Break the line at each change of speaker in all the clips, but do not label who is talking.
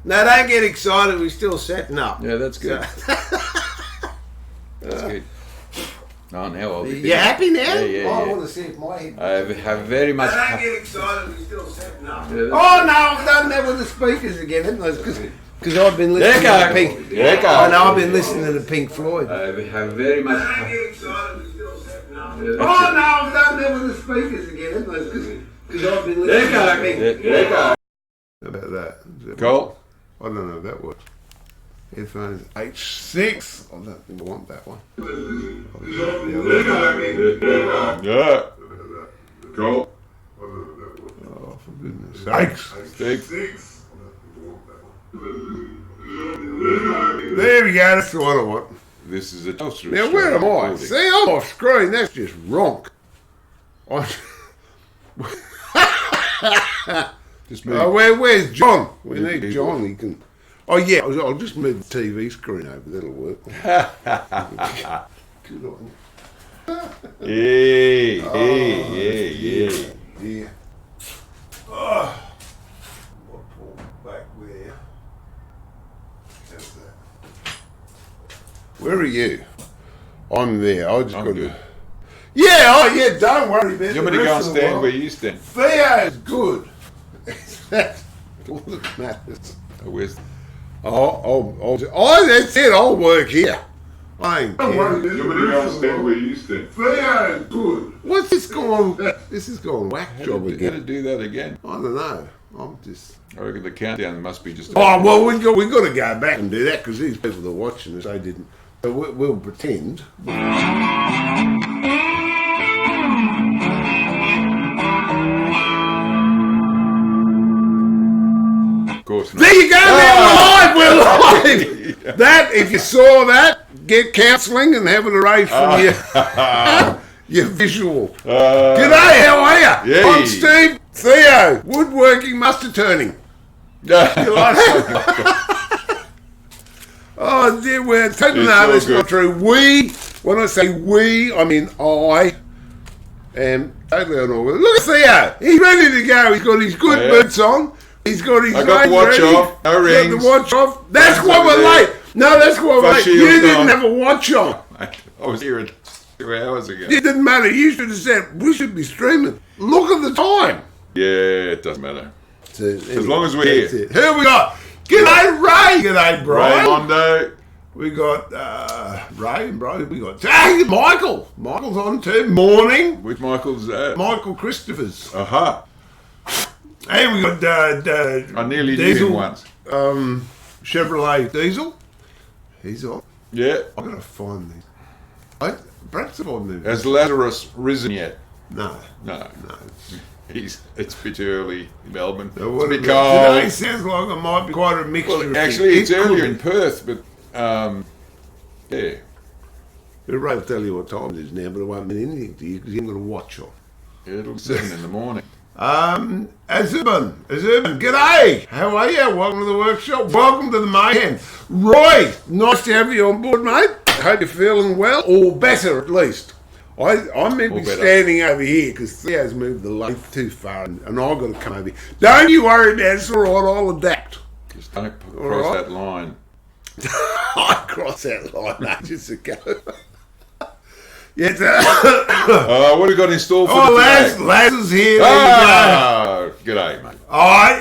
No, don't get excited. We're still setting up.
Yeah, that's good. That's good. Oh, now I'll be...
You happy now?
Yeah.
I want to see if my head...
I have very much...
Don't get excited. We're still setting up.
Yeah,
Oh, no, I've done that with the speakers again, haven't I? Because I've been listening to Pink... I know, I've been listening to the Pink Floyd.
I have very much...
Don't get excited. We're still setting up. Oh, no, I've done that with the speakers again, haven't I? Because I've been listening to the Pink...
How
about that?
Cool.
I don't know if that works. Headphones H6. I don't think I want that one.
Yeah. Cool.
Oh, for goodness sakes. There we go. That's the one I want.
This is a toaster.
Now, where am I? See, I'm off screen. That's just wrong.
Just move.
Where's John? We need John. He can... Oh, yeah, I'll just move the TV screen over. That'll work. Good on you.
Yeah.
Oh. I'll pull back there. How's that? Where are you? I'm there. I just got to...
Good.
Yeah, don't worry about it.
You want me to go and stand where you stand?
Theo's good. That's all that matters.
Where's...
That's it. I'll work here. I ain't
You want me to go and stand where you stand?
Theo's good. What's this going? This is going whack job
How to
again.
do that again?
I don't know. I'm just...
I reckon the countdown must be just...
Oh, well, we got to go back and do that because these people that are watching us, they didn't. So we'll pretend.
Of course not.
There you go, we're live! That, if you saw that, get counselling and have it erased from your visual. G'day, how are you?
Yay.
I'm Steve, Theo, woodworking, mustard turning. You like that? Oh dear, we're taking no, that's not true. When I say we, I mean I am totally on all. Look at Theo, he's ready to go. He's got his good boots on. He's got his
I got the watch
ready.
off, no rings.
Got the watch off. That's why we're late. No, that's why we're late. You didn't have a watch on.
I was here 2 hours ago.
It didn't matter. You should have said, we should be streaming. Look at the time.
Yeah, it doesn't matter.
So, anyway,
As long as we're here.
Here we go. G'day, Ray. G'day, Brian.
Raimondo.
We got Ray and Brian. We got Michael. Michael's on too. Morning.
Which Michael's that?
Michael Christophers.
Aha.
Hey, we got
I nearly
Diesel,
did him once.
Chevrolet Diesel. He's on.
Yeah.
I've got to find these. Perhaps if I move.
Has Lazarus risen yet?
No.
It's a bit early in Melbourne.
So
It's a bit cold.
Today sounds like it might be quite a mixture.
Well,
of
actually,
things.
it's earlier in Perth, but yeah.
Ray will tell you what time it is now, but it won't mean anything to you because you haven't got a watch on.
It'll be 7 in the morning.
Azurban, g'day! How are you? Welcome to the workshop. Welcome to the mayhem. Roy, nice to have you on board, mate. Hope you're feeling well, or better at least. I'm meant to be standing over here because Theo's moved the lathe too far and I've got to come over here. Don't you worry about it, it's all right, I'll adapt.
Just don't cross that line.
I crossed that line ages ago. Yes,
what have we got in store for today?
Laz is here.
G'day, mate.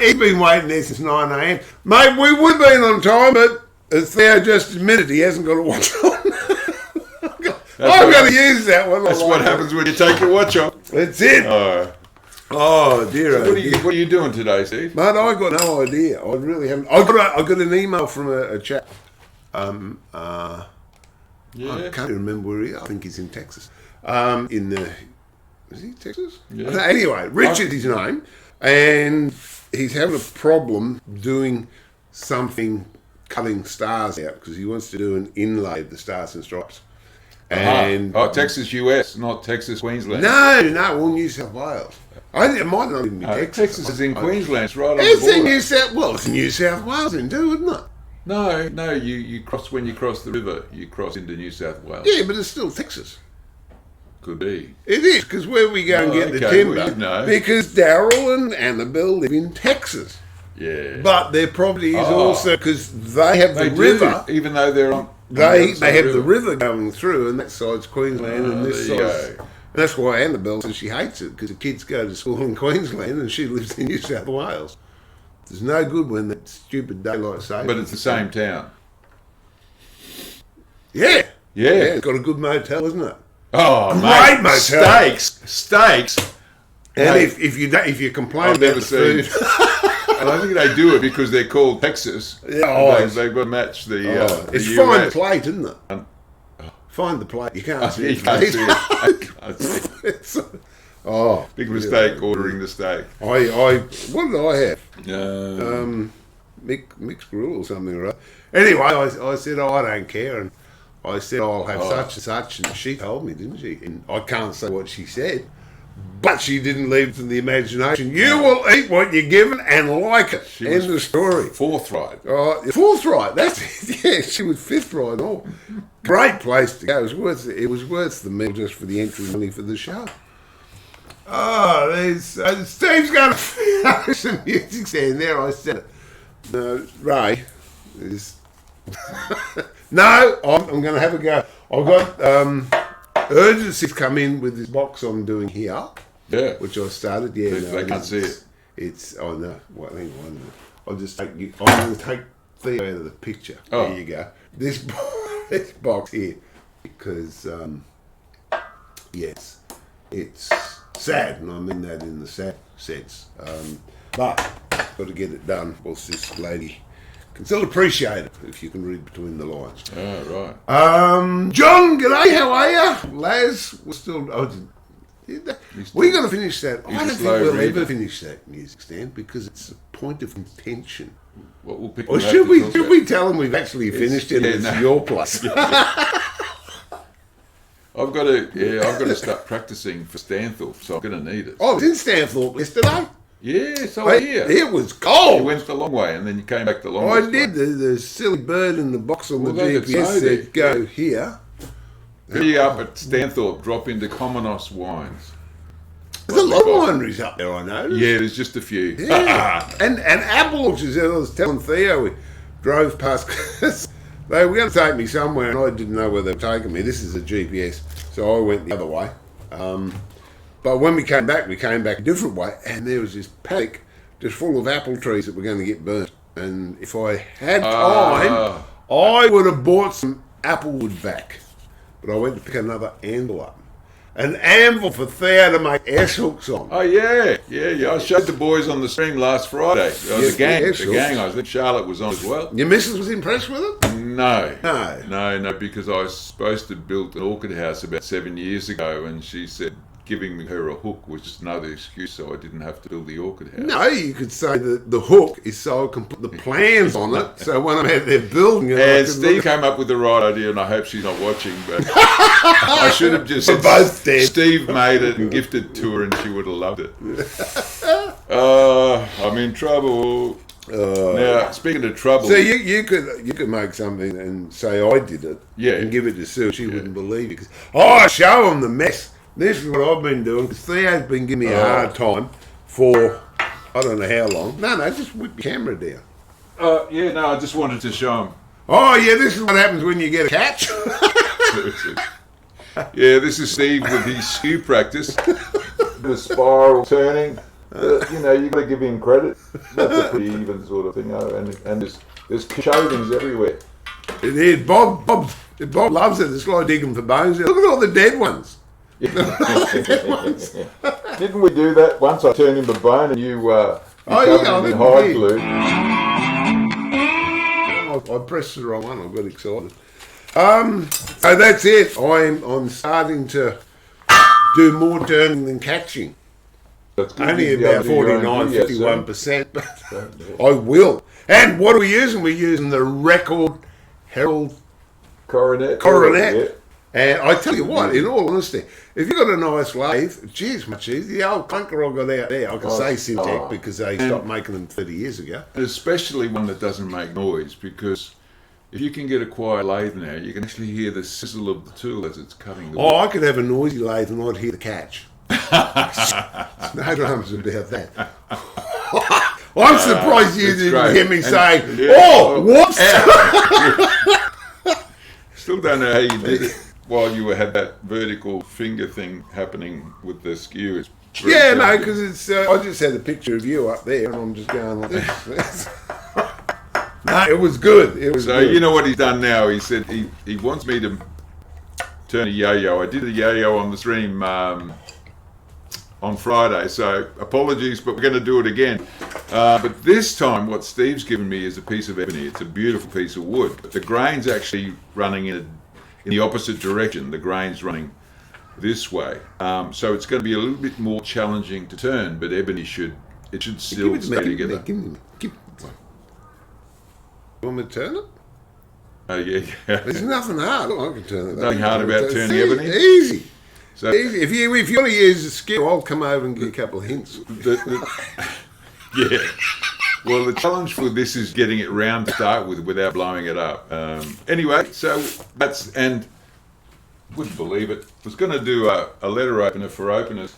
He's been waiting there since 9 a.m. Mate, we would have been on time, but as Theo just admitted, he hasn't got a watch on. I'm going to use that one.
That's what happens when you take your watch off.
That's it. Oh, dear.
So what are you doing today, Steve?
Mate, I got no idea. I really haven't. I got an email from a chap.
Yeah.
I can't remember where he is. I think he's in Texas. Is he Texas?
Yeah.
Anyway, Richard's his name, and he's having a problem doing something, cutting stars out because he wants to do an inlay of the Stars and Stripes. And
Texas, US, not Texas, Queensland.
No, well, New South Wales. It might not even be Texas.
Texas is in Queensland. It's right on
It's
the border.
in New South. Well, it's New South Wales, in too, isn't it?
No. You cross when you cross the river. You cross into New South Wales.
Yeah, but it's still Texas.
Could be.
It is because where we go and get the timber.
Well, you know.
Because Daryl and Annabelle live in Texas.
Yeah.
But their property is also because they have the river.
Even though they're on.
They have the river going through, and that side's Queensland, and this side's. And that's why Annabelle says she hates it, because the kids go to school in Queensland and she lives in New South Wales. There's no good when that stupid daylight saving.
But it's the same town.
Yeah.
Yeah.
It's got a good motel, isn't it?
Oh,
great
mate.
motel.
Steaks.
And
Mate,
if you complain
I've
about
never
the
seen.
food,
And I think they do it because they're called Texas.
Yeah,
They've got to match the.
it's
the
find the
US.
plate, isn't it? Find the plate. You can't see
You
it.
can't see it. You can't see it. Big mistake ordering the steak.
What did I have?
Um,
Mixed grill or something, right? Anyway, I said, I don't care, and I said, I'll have such and such, and she told me, didn't she? And I can't say what she said, but she didn't leave it to the imagination. You will eat what you're given and like it. End of story.
forthright.
Forthright, that's it. Yeah, she was fifth right and all. Great place to go. It was worth the meal just for the entry money for the show. Oh, there's Steve's going to some music stand there. I said it. No, Ray is. No, I'm going to have a go. I've got urgency's come in with this box I'm doing here.
Yeah.
Which I started. Yeah,
They can't see it.
It's. Oh no. Well, hang on. I'll just take you. I'm going to take Theo out of the picture.
Oh.
There you go. This box here, because yes, it's sad, and I mean that in the sad sense. But got to get it done. Whilst this lady can still appreciate it if you can read between the lines.
Oh, right.
John, g'day. How are you? Laz, we're still. We're going to finish that. I don't think we'll ever finish that music stand because it's a point of contention.
What we'll pick
Or should we tell them we've actually finished it? It's your place.
I've got to start practicing for Stanthorpe, so I'm going to need it.
Oh, I was in Stanthorpe yesterday.
Yeah, so here.
It was cold.
You went the long way, and then you came back the long way.
I did. The silly bird in the box on the GPS said go here.
Be up at Stanthorpe, drop into Comonos Wines.
There's a lot of wineries up there, I know.
Yeah, there's just a few.
Yeah. and apple orchards. I was telling Theo, we drove past. They were going to take me somewhere, and I didn't know where they were taking me. This is a GPS, so I went the other way. But when we came back a different way, and there was this paddock just full of apple trees that were going to get burnt. And if I had time, I would have bought some applewood back. But I went to pick another anvil up. An anvil for Theo to make S hooks on.
Oh, yeah. I showed the boys on the stream last Friday. The gang. I think Charlotte was on as well.
Your missus was impressed with it?
No, because I was supposed to build an orchid house about 7 years ago, and she said giving her a hook was just another excuse so I didn't have to build the orchid house.
No, you could say that the hook is so I can put the plans on it, so when I'm out there building it...
And Steve came up with the right idea, and I hope she's not watching, but I should have just said
both dead.
Steve made it and gifted to her, and she would have loved it. I'm in trouble. Now, speaking of trouble...
So you could make something and say I did it, and give it to Sue. She wouldn't believe it. Show them the mess. This is what I've been doing, because Theo's been giving me a hard time for, I don't know how long. No, just whip your camera down.
I just wanted to show him.
This is what happens when you get a catch.
This is Steve with his skew practice. The spiral turning. You've got to give him credit. That's a pretty even sort of thing. And there's shavings everywhere.
It is. Bob loves it. It's like digging for bones. Look at all the dead ones.
Didn't we do that once? I turned him a bone and you covered him in hide glue.
I pressed the wrong one. I got excited. So that's it. I'm starting to do more turning than catching. Only about 49-51%, but I will. And what are we using? We're using the Record Herald Coronet.
Yeah.
And I tell you what, in all honesty, if you've got a nice lathe, geez, much easier. The old clunker I got out there, I can say Syntec because they stopped making them 30 years ago.
Especially one that doesn't make noise, because if you can get a quiet lathe now, you can actually hear the sizzle of the tool as it's cutting the wood.
I could have a noisy lathe and I'd hear the catch. No dramas about that. I'm surprised you
it's
didn't
great.
hear me
And-
say,
yeah,
"Oh, whoops!"
Still don't know how you did it while you had that vertical finger thing happening with the skew. It's very
Yeah, no,
challenging.
because it's. I just had a picture of you up there, and I'm just going like this. No, it was good. It was.
So
good.
you know what he's done now? He said he wants me to turn a yo-yo. I did a yo-yo on the stream on Friday, so apologies, but we're going to do it again. But this time, what Steve's given me is a piece of ebony. It's a beautiful piece of wood, but the grain's actually running in the opposite direction. The grain's running this way, so it's going to be a little bit more challenging to turn. But ebony should still stay together.
Give me. You want me to turn it?
Oh yeah.
There's nothing hard. I can turn it.
Nothing hard about turning ebony?
Easy.
So
Easy. If you want to use the skill, I'll come over and give you a couple of hints.
Yeah. Well, the challenge for this is getting it round to start with without blowing it up. Anyway, so that's, and wouldn't believe it. I was going to do a letter opener for openers,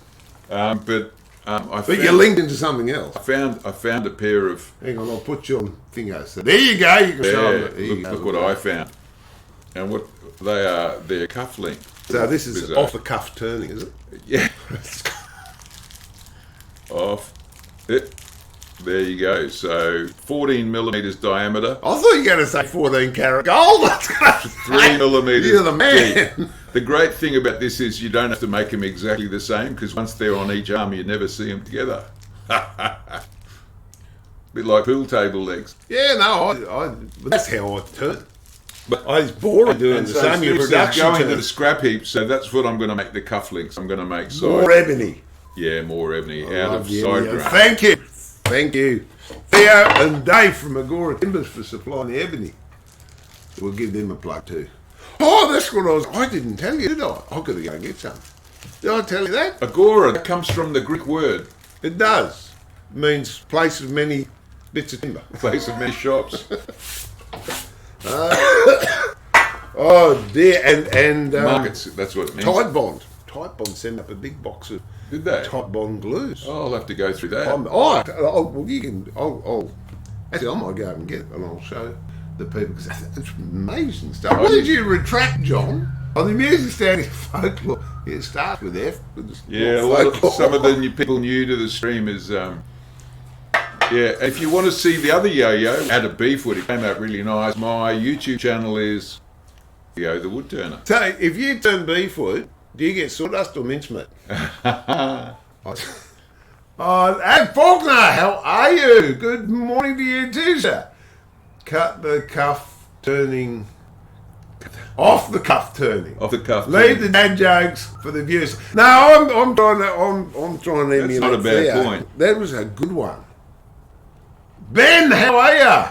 but
But you're linked into something else.
I found a pair of.
Hang on, I'll put you on finger. So there you go. You can show them. There you go.
Look what I found, and what they are. They're cufflinks.
So this is
Bizarre.
off the cuff turning, is it?
Yeah. Off. It. There you go. So 14 millimeters diameter.
I thought you were going to say 14 karat gold.
3 millimeters.
You're the man.
deep. The great thing about this is you don't have to make them exactly the same, because once they're on each arm, you never see them together. Bit like pool table legs.
Yeah, no, but that's how I turn.
But
I was bored doing the same. Your
Steve says
production
go into
turn.
the scrap heap, so that's what I'm going to make the cufflinks. I'm going to make side.
More ebony.
Yeah, more ebony
I
out
love
of
the
side
ebony.
grain.
Thank you. Thank you. Theo and Dave from Agora Timbers for supplying the ebony. We'll give them a plug too. Oh, that's what I didn't tell you, did I? I've got to go and get some. Did I tell you that?
Agora, that comes from the Greek word,
It does. It means place of many bits of timber.
place of many shops.
Oh dear, and
Markets, that's what it means.
Tide Bond. Tide Bond sent up a big box of
Did they?
Tide Bond glues.
Oh, I'll have to go through that.
Well, you can. Actually, I might go up and get it, and I'll show the people because it's amazing stuff. What did you retract, John? On the music stand, folklore. It starts with F.
Yeah, some of the new people new to the stream is. Yeah, if you want to see the other yo-yo, had a beef wood, it came out really nice. My YouTube channel is Theo the Woodturner.
So, if you turn beefwood, do you get sawdust or mincemeat? Ed Faulkner, how are you? Good morning to you too, sir. Cut the cuff turning. Off the cuff turning.
Off the cuff.
Leave the dad jokes for the viewers. No, I'm trying to emulate
That's not a bad
Theo.
point.
That was a good one. Ben, how are you?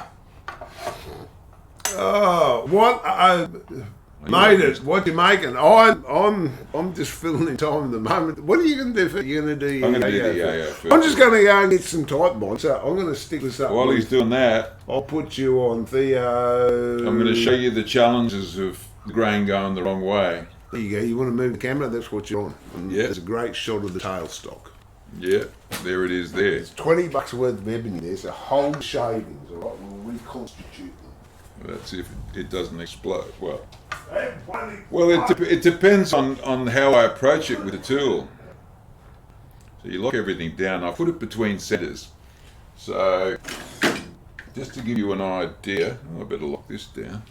Oh, what? Made it. What you making? I'm just filling in time at the moment. What are you going to do? You're going to do.
I'm going to do the yo-yo first.
I'm just going to go and get some Tide Bond. So I'm going to stick this up.
While he's doing that,
I'll put you on Theo.
I'm going to show you the challenges of the grain going the wrong way.
There you go. You want to move the camera? That's what you're on. And
Yeah.
There's a great shot of the tailstock.
Yeah, there it is there.
It's $20 worth of ebony. There's a whole shavings. All right, we'll reconstitute them.
That's if it doesn't explode. Well, it depends on how I approach it with the tool. So you lock everything down. I put it between centers. So just to give you an idea, I better lock this down.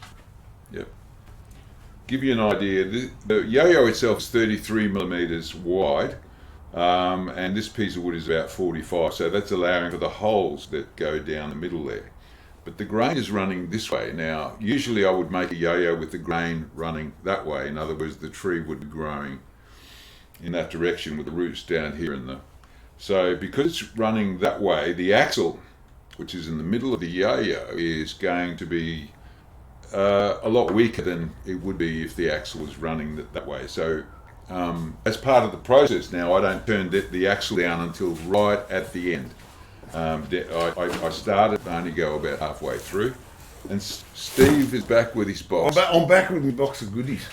Yep. Give you an idea. The yo-yo itself is 33 millimeters wide, and this piece of wood is about 45. So that's allowing for the holes that go down the middle there. But the grain is running this way. Now, usually I would make a yo-yo with the grain running that way. In other words, the tree would be growing in that direction with the roots down here in the... So because it's running that way, the axle, which is in the middle of the yo-yo, is going to be a lot weaker than it would be if the axle was running that way. So as part of the process now, I don't turn the axle down until right at the end. I started, I only go about halfway through, and Steve is back with his box.
I'm back with my box of goodies.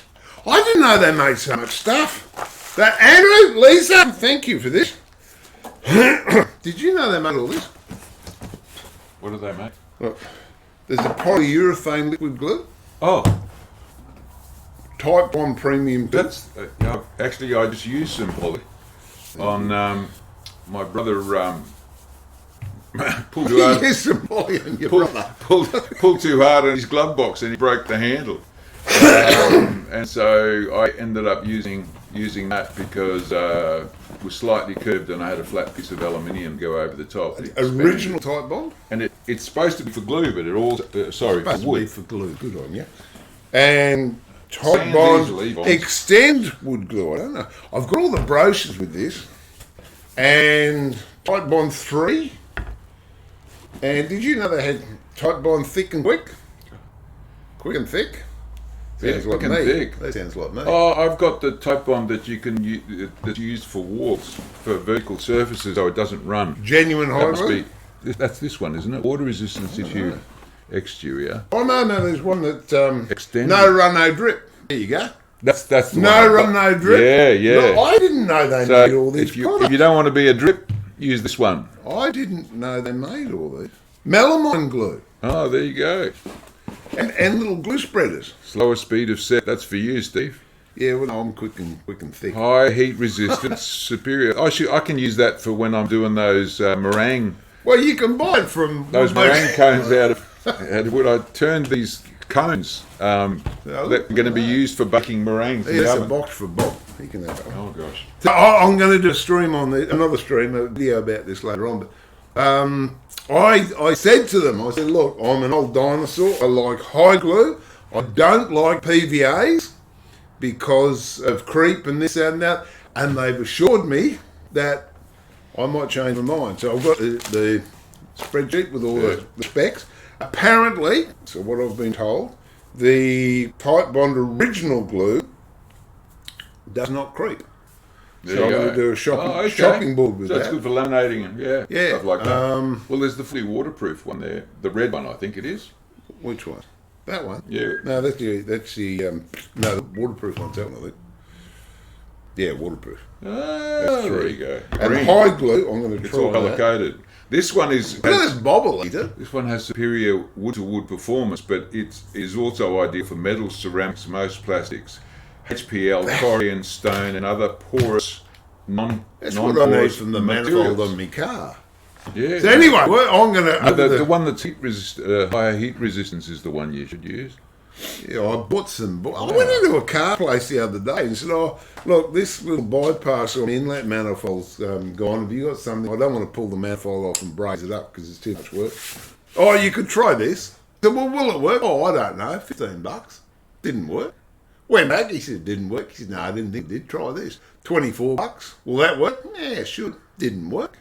I didn't know they made so much stuff. Andrew, Lisa, thank you for this. Did you know they made all this?
What do they make?
Look, there's a polyurethane liquid glue.
Oh,
Type 1 premium.
that's actually I just used some poly on my brother. Pulled too hard.
Yes, some poly on your brother.
Pulled too hard on his glove box and he broke the handle. And so I ended up using that because it was slightly curved and I had a flat piece of aluminium go over the top.
Original Type Bond?
And it's supposed to be for glue, but it all sorry,
Supposed
for wood.
to be for glue. Good on you. And Type
Sands
Bond
easily, Bonds.
Extend wood glue. I don't know. I've got all the brochures with this. And Type Bond 3. And did you know they had Type Bond thick and quick? Quick and thick?
Yeah,
Sounds like
quick and
me.
thick.
That sounds like me.
Oh, I've got the Type Bond that you can that's used for walls, for vertical surfaces, so it doesn't run.
Genuine
That must
hybrid?
be. That's this one, isn't it? Water resistance issue exterior.
Oh, no, there's one that...
Extended.
no run, no drip. There you go.
That's the
No
one I've
run,
got.
no drip.
Yeah.
No, I didn't know they made all
So
these
if you
products.
don't want to be a drip, use this one.
I didn't know they made all these. Melamine glue.
Oh, there you go.
And little glue spreaders.
Slower speed of set. That's for you, Steve.
Yeah, well, I'm quick and thick.
High heat resistance, superior. I can use that for when I'm doing those meringue.
Well, you can buy it from...
Those meringue cones out of wood. I turned these cones that are going to be used for baking meringues.
Yeah, that's a box for Bob. He can have it.
Oh, gosh.
So I'm going to do a stream on this, another stream, a video about this later on. But I said to them, I said, look, I'm an old dinosaur. I like high glue. I don't like PVAs because of creep and this and that. And they've assured me that I might change my mind. So I've got the spreadsheet with all the specs. Apparently, so what I've been told, the Type Bond original glue does not creep.
There
So I'm
you
going
go.
to do a shopping board with
so
that.
That's good for laminating and
Yeah,
stuff like that. Well, there's the fully waterproof one there, the red one, I think it is.
Which one? That one?
Yeah.
No, that's the waterproof one's that one, I think. Yeah, waterproof.
Oh, there you go.
And
Green.
high glue, I'm going to
It's
try
all color
that.
coded. This one
Look at this bobble eater.
This one has superior wood-to-wood performance, but it is also ideal for metals, ceramics, most plastics, HPL, corian, stone, and other porous,
That's what I need
non-porous
from the
materials.
manifold on my car.
Yeah.
So anyway, I'm going to...
The one that's higher heat resistance is the one you should use.
Yeah, I bought some... I went into a car place the other day and said, oh, look, this little bypass on the inlet manifold's gone. Have you got something? I don't want to pull the manifold off and braze it up because it's too much work. Oh, you could try this. I said, well, will it work? Oh, I don't know, $15. Didn't work. Went back, he said, it didn't work. He said, no, I didn't think it did. Try this. $24. Will that work? Yeah, sure. Didn't work.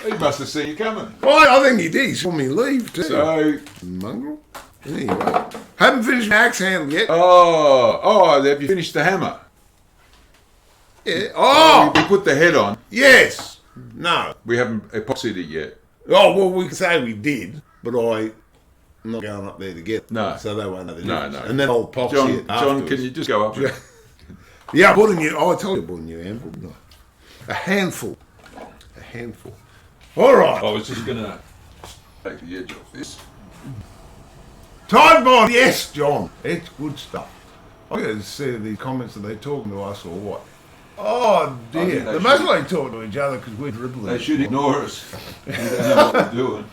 He must have seen you coming.
Oh, I think he did. He saw me leave too.
So,
Mongrel. Anyway, haven't finished my axe handle yet.
have you finished the hammer?
Yeah. Oh,
We put the head on.
yes. No.
We haven't epoxied it yet.
Oh, well, we can say we did, but I'm not going up there to get it.
No.
So they won't know the
No,
difference.
no.
And then I'll epoxy
John,
it
John,
afterwards.
can you just go up?
Yeah, I bought a new... Oh, I told you I bought a new handful, didn't I? A handful. A handful. All right.
I was just going to take the edge off this.
Tide Bond, yes, John. It's good stuff. I got to see the comments that they're talking to us or what. Oh,
I think
dear.
they
They must
should.
like talk to each other because we're dribbling.
They should ignore us. They don't know what we're doing.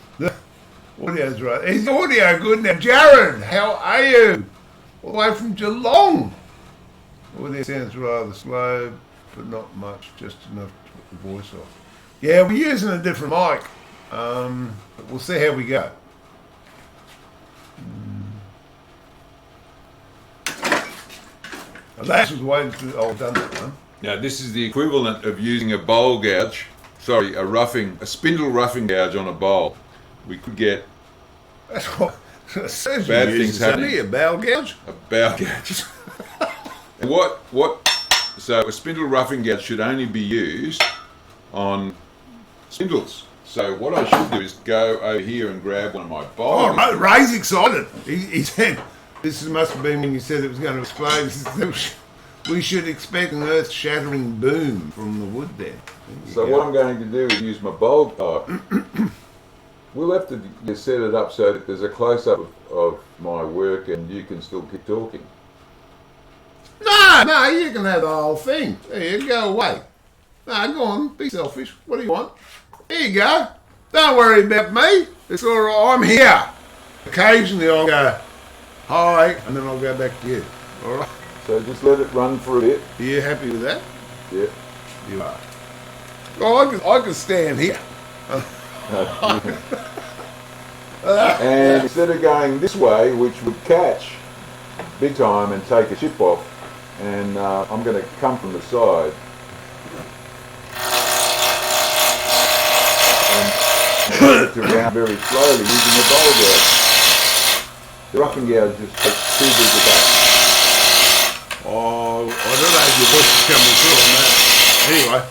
Audio's right. Is audio good now? Jared, how are you? All the way from Geelong. Audio sounds rather slow, but not much, just enough to put the voice off. Yeah, we're using a different mic. But we'll see how we go. That was waiting for... Oh, I've done that one.
Now, this is the equivalent of using a bowl gouge. Sorry, a spindle roughing gouge on a bowl. We could get
That's what...
Bad things happening.
A bowel gouge?
a bowl gouge. So a spindle roughing gouge should only be used on spindles. So what I should do is go over here and grab one of my bowls.
Oh, Ray's excited. He said, this must have been when you said it was going to explode. He said, we should expect an earth-shattering boom from the wood then.
So what I'm going to do is use my bulb pipe. We'll have to just set it up so that there's a close-up of my work and you can still keep talking.
No, you can have the whole thing. There you go away. No, go on, be selfish. What do you want? Here you go. Don't worry about me. It's all right. I'm here. Occasionally I'll go, hi, and then I'll go back to you. All right?
So just let it run for a bit.
Are you happy with that?
Yeah.
You are. Oh, I can stand here.
And instead of going this way, which would catch big time and take a chip off, and I'm going to come from the side and turn it around very slowly using the bowl gouge. The roughing gouge just takes too big a back.
Oh, I don't know if your voice is coming through on that. Anyway,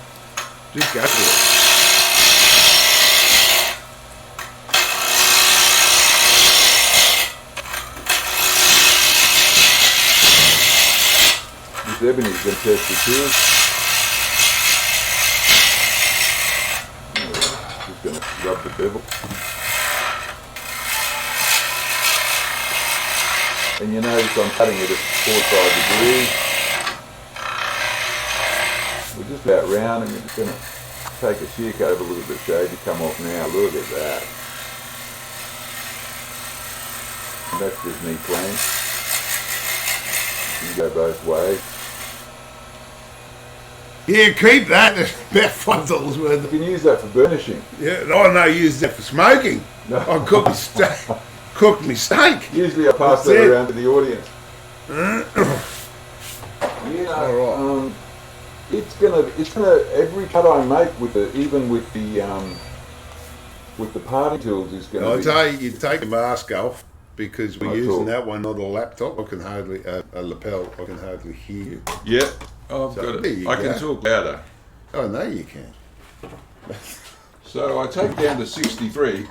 just go for it.
This ebony's going to test the tools. Just going to rub the bevel. And you notice I'm cutting it at 45 degrees. We're just about round and you're just going to take a shear cut over a little bit shade to come off now. Look at that. And that's just me clean. You can go both ways.
Yeah, keep that. It's about $5 worth.
You can use that for burnishing.
Yeah, I know you use that for smoking.
No.
I cook me steak. Cook me steak.
Usually I pass that around to the audience. It's gonna every cut I make with the parting tools is gonna.
I'll tell you, you take a mask off because we're using that one, not a laptop. I can hardly a lapel. I can hardly hear you.
Yeah, I've got it. I can talk louder.
Oh no, you can.
So I take down to 63.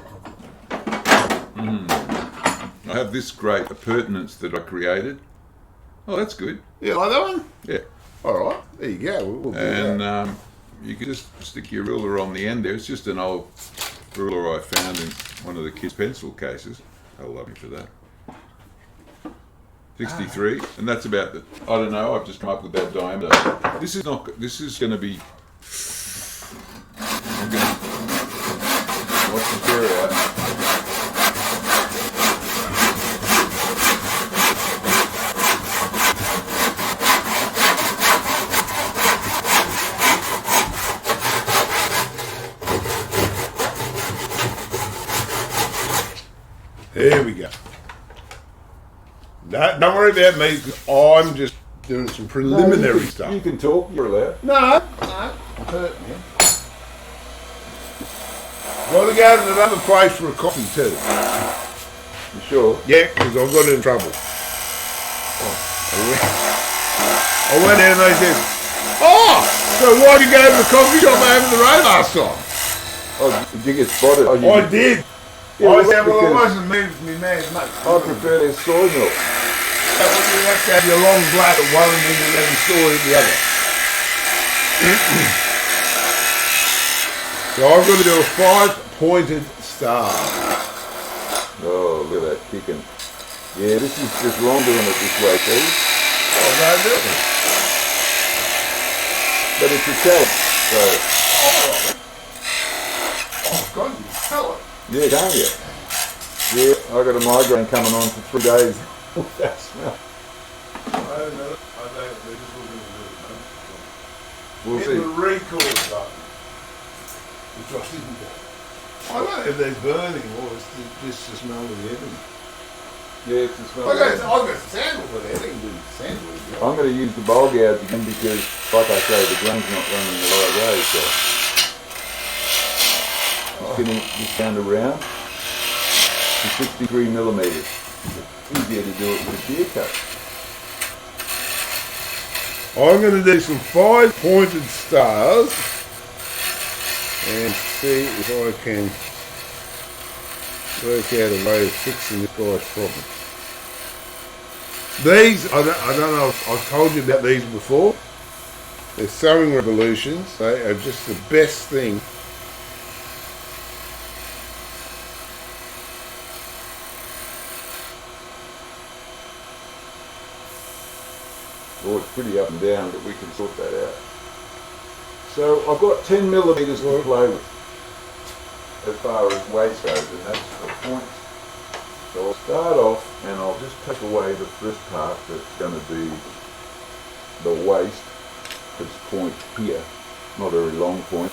I have this great appurtenance that I created. Oh, that's good.
Yeah, like that one?
Yeah.
All right, there you go. We'll do that.
You can just stick your ruler on the end there. It's just an old ruler I found in one of the kids' pencil cases. I'll love you for that. 63, and that's about the. I don't know. I've just come up with that diameter. This is not. This is going to be. I'm going to watch the bear out.
There we go. Don't worry about me, 'cause I'm just doing some preliminary stuff.
You can talk, you're allowed.
No, hurt me. Got to go to another place for a coffee too.
You sure?
Yeah, because I got in trouble. I went in and they said, so why'd you go to the coffee shop over the road last time?
Oh, did you get spotted? Oh,
I did.
Yeah,
I said, well,
because
it wasn't me, it was me mad mate.
I prefer their soy milk.
You have to have your long black at one and then you have your story at the other. So I've got to do a 5-pointed star.
Oh, look at that kicking. Yeah, this is just wrong doing it this way, see?
Oh, no, really?
But it's a challenge, so.
Oh, God, you smell it.
Yeah, can't you? Yeah, I got a migraine coming on for 3 days with that smell.
I don't know. They're just looking at it, man.
We'll
Hit
see.
the record button. Which I didn't do. I don't know if they're burning or it's just the smell of the ebony.
Yeah, it's the smell.
I've got sandal for that. They can do sandal.
I'm going to use the bowl gouge again because, like I say, the grain's not running the right way, so. Just getting this down to round to 63 millimetres. Easier to do it with a shear cut.
I'm going to do some 5-pointed stars and see if I can work out a way of fixing this guy's problem. These, I don't know if I've told you about these before. They're sewing revolutions. They are just the best thing.
Well, it's pretty up and down, but we can sort that out. So I've got 10 millimetres to play with as far as waist goes, and that's the point. So I'll start off and I'll just take away the first part that's going to be the waist, this point here, not a very long point.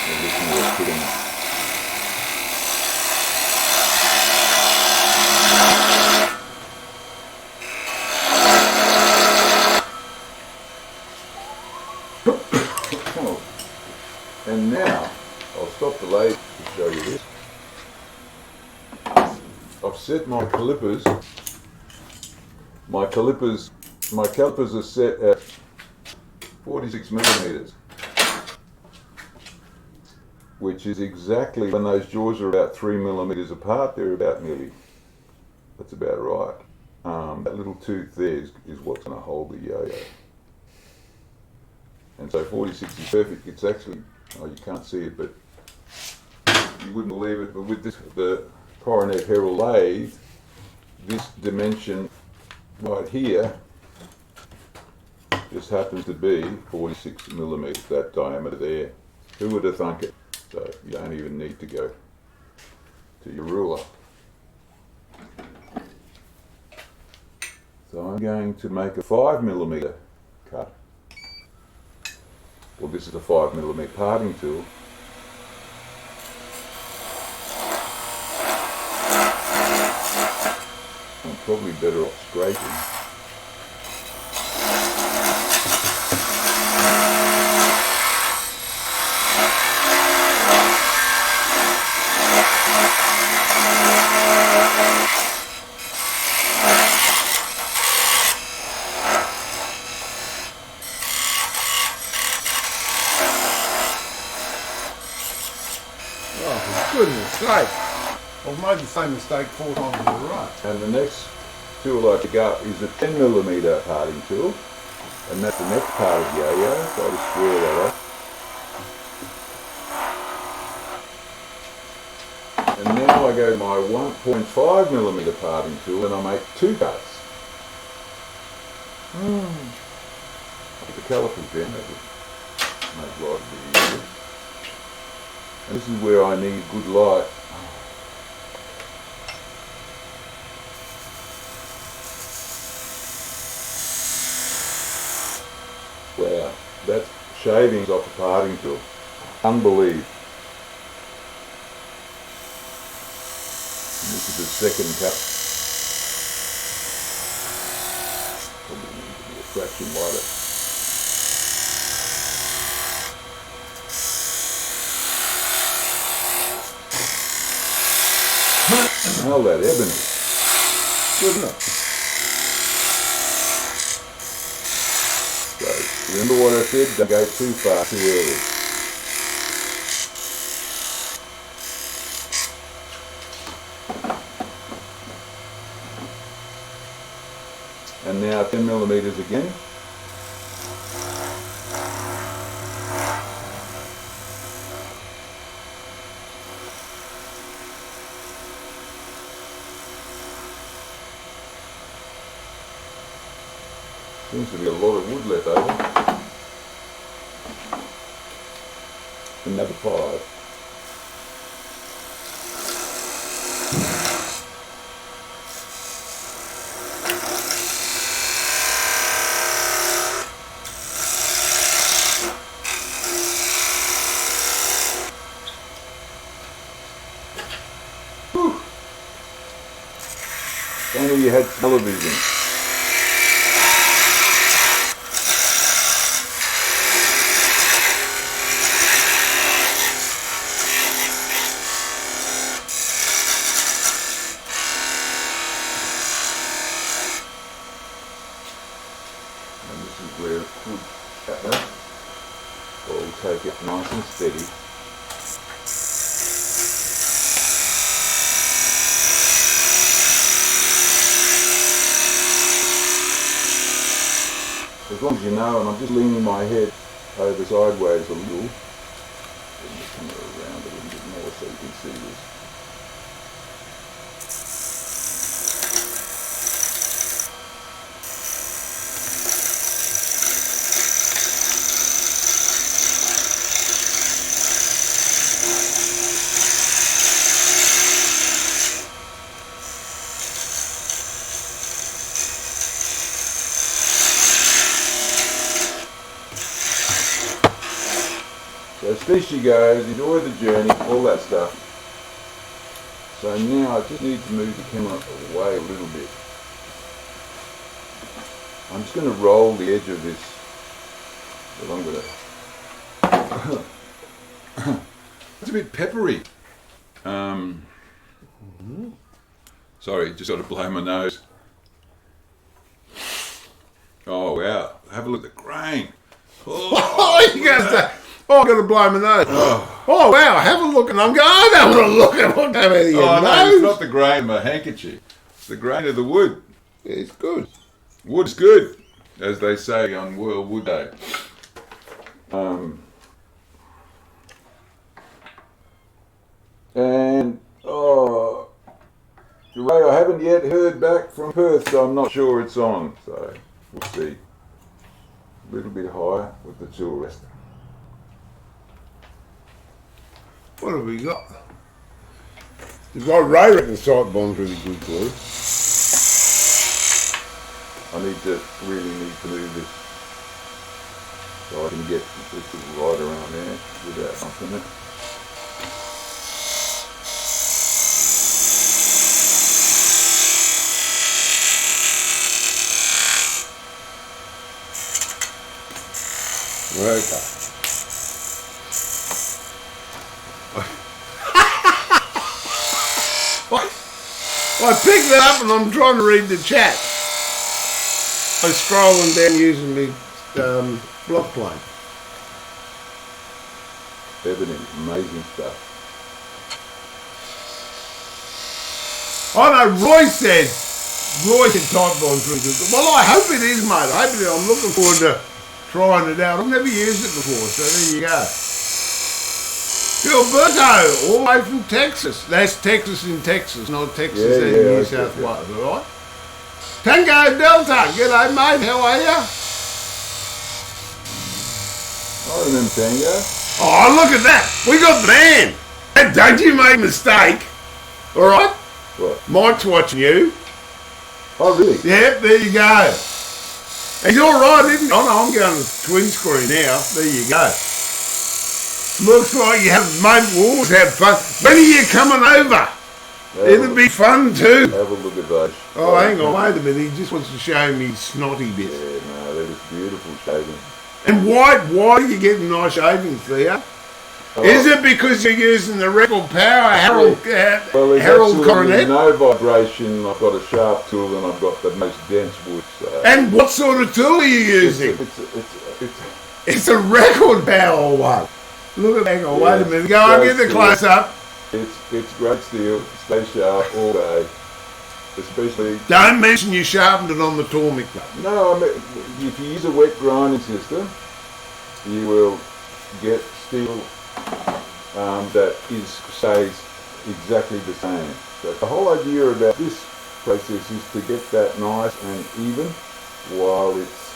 And this is where it's fitting. And now, I'll stop the lathe to show you this. I've set my calipers. My calipers are set at 46 millimetres, which is exactly when those jaws are about 3 millimetres apart. They're about nearly, that's about right. That little tooth there is what's going to hold the yo-yo. And so 46 is perfect. It's actually, oh, you can't see it, but you wouldn't believe it, but with this, the Coronet Herald lathe, this dimension right here just happens to be 46 millimetres, that diameter there. Who would have thunk it? So you don't even need to go to your ruler. So I'm going to make a 5 millimetre cut. Well, this is a 5 millimetre parting tool. I'm probably better off scraping.
Goodness sake. I've made the same mistake 4 times in a row.
And the next tool I pick up is a 10 millimetre parting tool, and that's the next part of the yo-yo, so I'll just square that off. And now I go to my 1.5 millimetre parting tool and I make 2 cuts. Put the calipers down, that would make life a bit easier. And this is where I need good light. Wow, that's shavings off the parting tool. Unbelievable. And this is the second cut. Probably need to be a fraction wider. Smell that ebony.
Good enough.
So, remember what I said? Don't go too far too early. And now 10 millimetres again. Seems to be a lot of wood left over. Another 5. Whew. If only you had television. And this is where it could happen. So we'll take it nice and steady. long as you know, and I'm just leaning my head over sideways a little. Bring the camera around a little bit more so you can see this. So steady she goes, enjoy the journey, all that stuff. So now I just need to move the camera away a little bit. I'm just going to roll the edge of this. Well, I'm going to... It's a bit peppery. Sorry, just got to blow my nose. Oh wow, have a look at the grain.
Oh, you got to... Oh, I'm going to blow my nose. Oh, wow, have a look. And I'm going, I don't want to look at what came out of your
Oh,
nose.
no, it's not the grain of my handkerchief. It's the grain of the wood.
Yeah, it's good.
Wood's good, as they say on World Wood Day. And, Ray, I haven't yet heard back from Perth, so I'm not sure it's on. So, we'll see. A little bit higher with the tool rest.
What have we got? You've got Ray reckon sight bond's really good for you.
I really need to move this so I can get this right around there without bumping it.
Okay. I picked it up and I'm trying to read the chat. I'm scrolling down using my block plane.
Ebony, amazing stuff.
I know Roy said Type Bond's really good. Well, I hope it is, mate. I hope it is. I'm looking forward to trying it out. I've never used it before, so there you go. Gilberto, all the way from Texas. That's Texas in Texas, not Texas in New South Wales, all right? Tango Delta, g'day mate, how are ya?
I remember Tango.
Oh, look at that. We got the man. And don't you make a mistake, all right?
What?
Mike's watching you.
Oh, really?
Yep, there you go. He's all right, isn't he? Oh, no, I'm going to twin screen now. There you go. Looks like you have moment. We'll always have fun. When are you coming over? It'll be fun too.
Have a look at those.
Oh, hang on, wait a minute. He just wants to show me his snotty bit.
Yeah, no, that is beautiful shaving.
And why are you getting nice shavings, Theo? Is it because you're using the record power Harold Coronet?
No vibration. I've got a sharp tool and I've got the most dense wood. So.
And what sort of tool are you using? It's a record power one. Look at that. Hang on, wait a minute. Go on, get the close up.
It's great steel. Stay sharp all day. Especially.
Don't mention you sharpened it on the Tormic though.
No, I mean, if you use a wet grinding system, you will get steel that stays exactly the same. So the whole idea about this process is to get that nice and even while it's...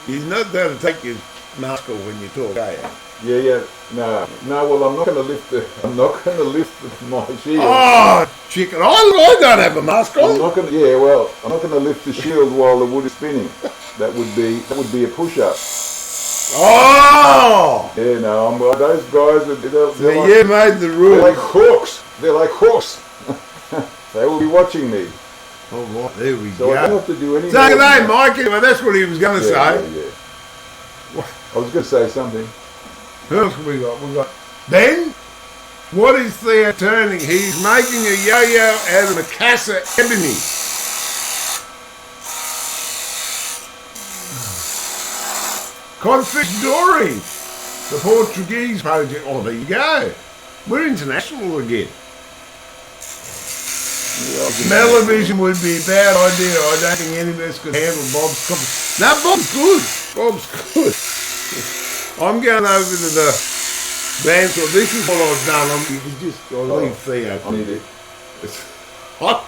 You're not going to take your mask off when you talk, are you?
Yeah, no, well I'm not going to lift my shield.
Oh, chicken, I don't have a mask on.
I'm not going to lift the shield while the wood is spinning. That would be a push-up.
Oh!
Yeah, no, those guys,
You made the rule.
They're like hawks. They will be watching me.
All right, there we
So
go.
I don't have to do anything.
So good day, Mike. Well, that's what he was going to say.
Yeah. I was going to say something.
Who else have we got? We got Ben. What is Theo turning? He's making a yo-yo out of Macassar ebony. Codfish Dory, the Portuguese project. Oh, there you go. We're international again. Smell-o-vision would be a bad idea. I don't think any of us could handle Bob's coffee. No, Bob's good. Bob's good. I'm going over to the banter. This is what I've done. I'll leave Theo.
I need it.
It's hot.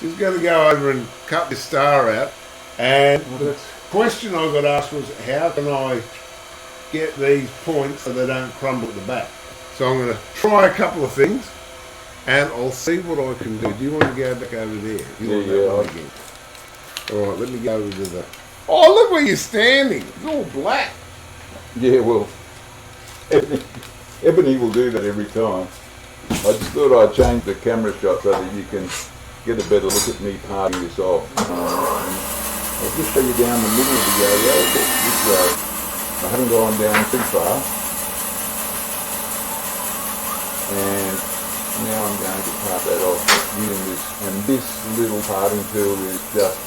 Just going to go over and cut this star out. And the question I got asked was, how can I get these points so they don't crumble at the back? So I'm going to try a couple of things, and I'll see what I can do. Do you want to go back over there? You want that one again? All right, let me go over to the... Oh, look where you're standing. It's all black.
Yeah, well, Ebony will do that every time. I just thought I'd change the camera shot so that you can get a better look at me parting this off. I'll just show you down the middle of the yo-yo, this way. I haven't gone down too far. And now I'm going to part that off using this. And this little parting tool is just...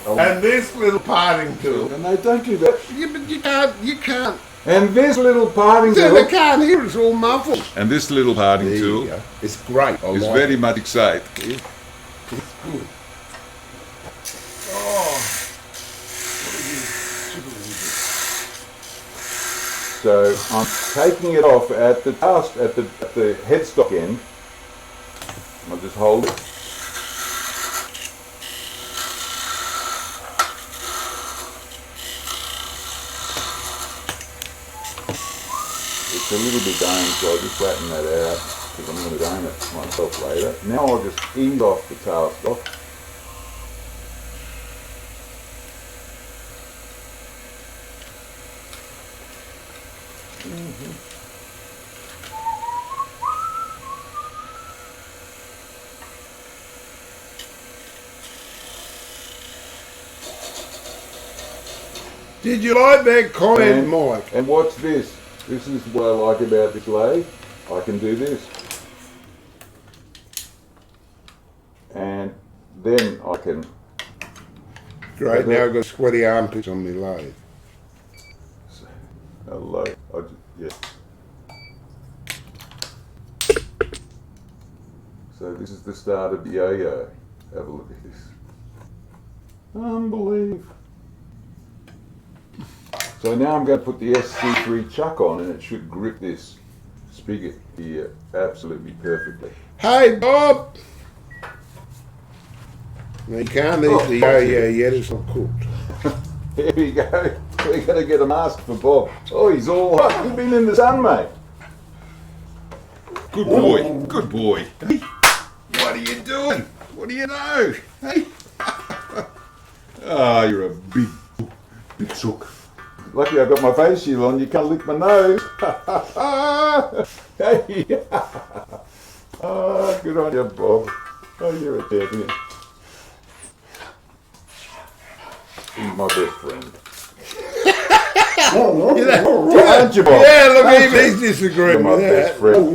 And this little parting tool.
And they don't do that.
Yeah, but you can't.
And this little parting
So
tool...
they can't hear it, it's all muffled.
And this little parting
There you
tool
go. It's great. I
is
like
very
it.
much exciting.
Yeah. It's good. Oh.
So I'm taking it off at the headstock end. I'll just hold it. It's a little bit domed, so I'll just flatten that out because I'm going to dome it myself later. Now I'll just end off the tailstock.
Did you like that comment, Mike?
And watch this. This is what I like about this lathe. I can do this. And then I can...
Great, now I've got sweaty armpits on my lathe.
Hello. Yeah. So this is the start of the yo-yo. Have a look at this. Unbelievable. So now I'm going to put the SC3 chuck on and it should grip this spigot here absolutely perfectly.
Hey, Bob! No, you can't eat the yo-yo yet, it's not cooked.
Here we go. We're going to get a mask for Bob. Oh, he's all hot. He's been in the sun, mate. Good boy. Good boy. Hey, what are you doing? What do you know? Hey. Ah, you're a big sook. Lucky I've got my face shield on. You can't lick my nose. Hey. Oh, good on you, Bob. Oh, you're a champion. He's my best friend. Aren't you, Bob?
Yeah, look, even he's disagreeing
You're my
with
best
that.
friend.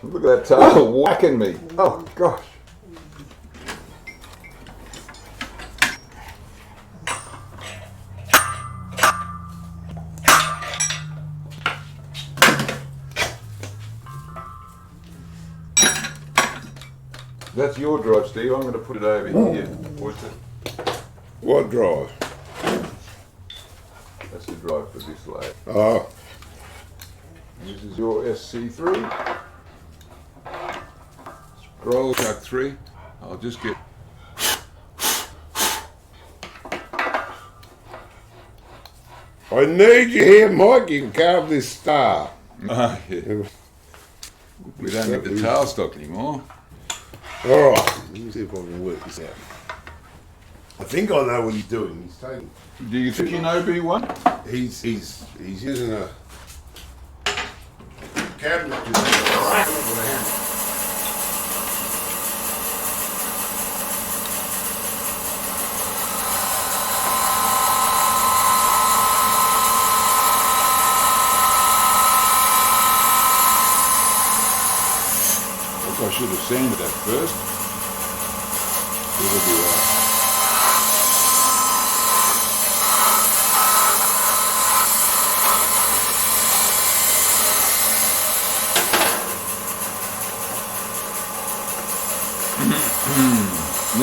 Look at that tail whacking me. Oh, gosh. That's your drive, Steve. I'm going to put it over here. What's it?
What drive?
That's the drive for this lathe.
Oh.
This is your SC3. Scroll chuck 3. I'll just get...
I need you here, Mike. You can carve this star.
Ah, yeah. We don't need the tailstock anymore.
All right, let me see if I can work this out. I think I know what he's doing. He's taking.
Do you think you know B1?
He's using a cabinet to crack it with a hammer.
I should have sanded that first. It'll be right.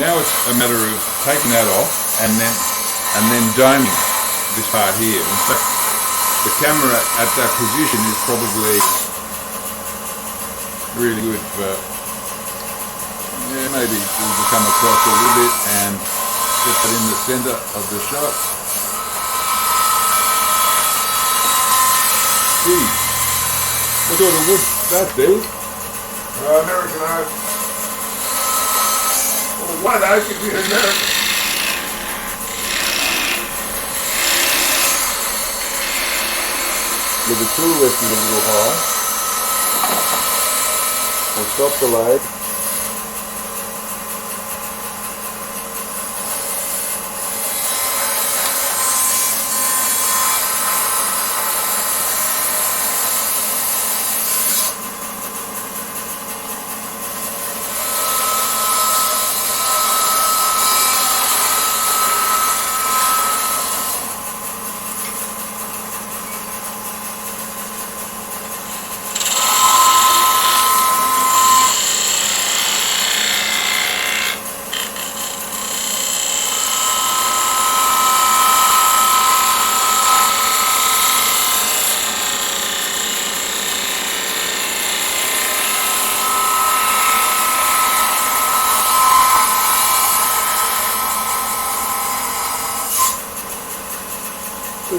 now it's a matter of taking that off and then doming this part here. In fact, the camera at that position is probably really good for, maybe we'll come across a little bit and get that in the centre of the shot. Gee, what sort of wood that, Dave?
American oak. Well, white oak if you're American.
With the tool lifted a little high, we'll stop the lathe.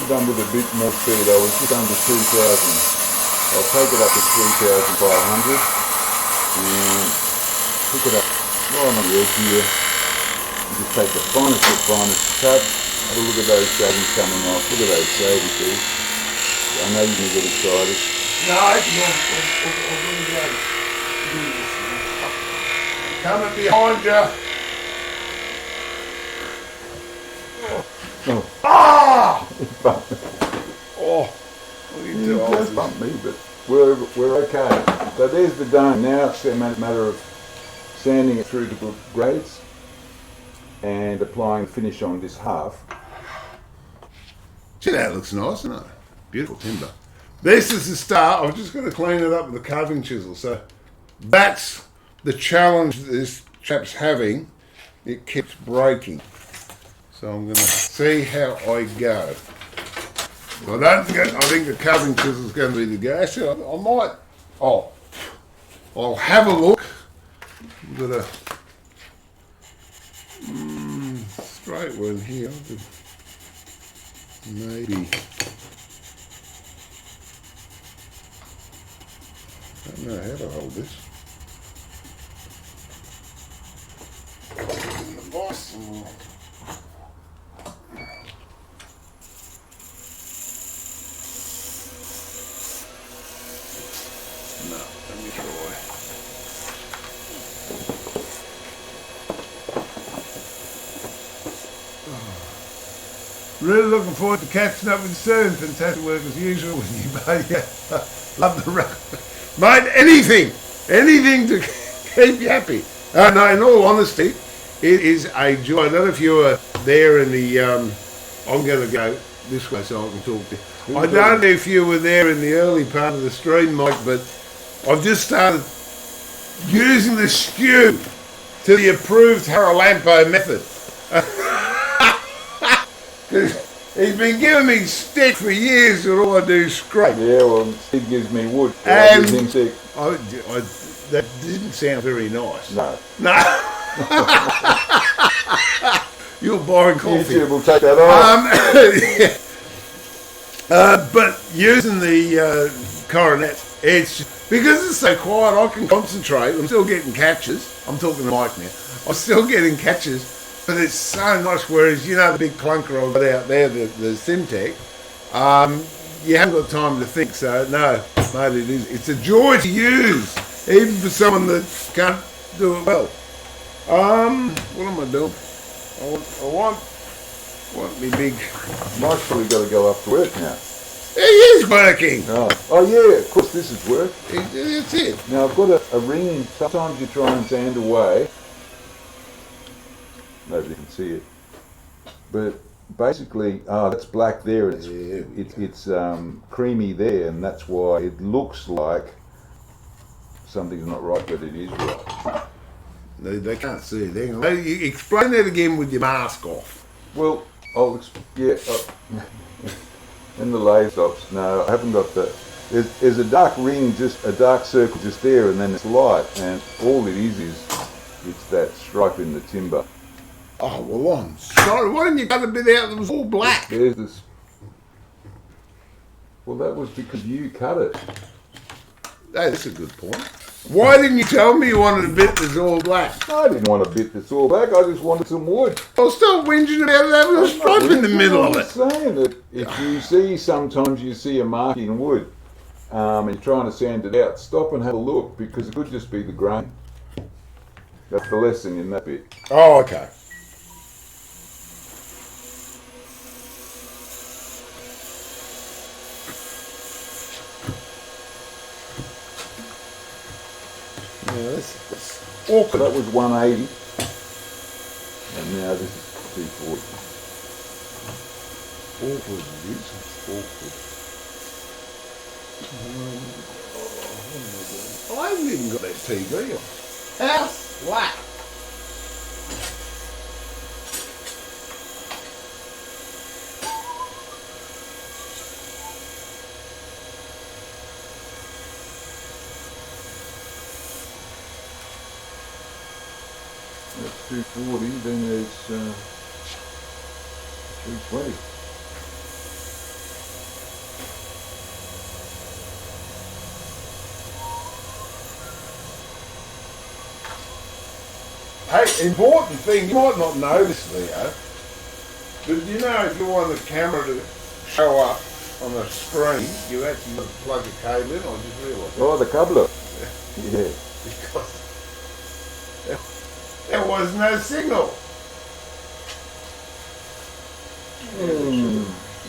Done with a bit more speed. I was just under 2,000. I'll take it up to 3,500 and pick it up right on the edge here. And just take the finest of finest cut. Have a look at those shavings coming off. Look at those shavings there. I know you're going to get excited.
No, I'm going to go do this. Coming behind you.
Oh.
Ah!
Oh,
what are you
you
doing?
just bumped me, but we're okay. So there's the dome. Now it's a matter of sanding it through to good grades and applying finish on this half.
See, that looks nice, isn't it? Beautiful timber. This is the start. I'm just going to clean it up with a carving chisel. So that's the challenge that this chap's having. It keeps breaking. So I'm going to see how I go. I think the carving chisel is going to be the go. Actually, I might. I'll have a look. I've got a straight one here. Maybe. I don't know how to hold this. In the box. No, let me try. Really looking forward to catching up with you soon. Fantastic work as usual with you, buddy. Love the rock. Mate, anything to keep you happy. No, in all honesty, it is a joy. I don't know if you were there in the, I'm going to go this way so I can talk to you. I don't know if you were there in the early part of the stream, Mike, but I've just started using the skew to the approved Haralampo method. He's been giving me stick for years and all I do is scrape.
Yeah, well, Steve gives me wood. So
And
I give him stick.
that didn't sound very nice.
No.
You're buying coffee.
YouTube will take that off.
But using the coronet, it's because it's so quiet. I can concentrate. I'm still getting catches. I'm talking to Mike now. I'm still getting catches, but it's so nice. Whereas the big clunker I've got out there, the Simtech, you haven't got time to think. So no, mate, it's a joy to use, even for someone that can't do it well. What am I doing? I want me big.
Mike's probably got to go up to work now.
He is working.
Oh yeah, of course this is work.
That's it.
Now I've got a ring. Sometimes you try and sand away. Nobody can see it. But basically, that's black there. It's creamy there, and that's why it looks like something's not right, but it is right.
They can't see it. Hang on. You explain that again with your mask off.
Well, in the lathe stops. No, I haven't got that. There's a dark ring, just a dark circle just there, and then it's light, and all it is it's that stripe in the timber.
Oh, well, I'm sorry. Why didn't you cut a bit out that was all black?
There's this. Well, that was because you cut it.
Hey, that's a good point. Why didn't you tell me you wanted a bit that's all black?
I didn't want a bit that's all black. I just wanted some wood.
Well, stop whinging about it having a stripe in the middle of it.
I'm saying that if you see, sometimes you see a mark in wood, and you're trying to sand it out, stop and have a look, because it could just be the grain. That's the lesson in that bit.
Oh, okay. Yeah, that's awkward.
That was 180, and now this is 240.
Awkward, it is. Awkward. I haven't even got that TV on. House flat.
That's 240, then there's 320.
Hey, important thing, you might not know this, Leo, but you know if you want the camera to show up on the screen, you actually got to plug a cable in, I just realised.
Oh, the coupler. Yeah.
Because there was no signal.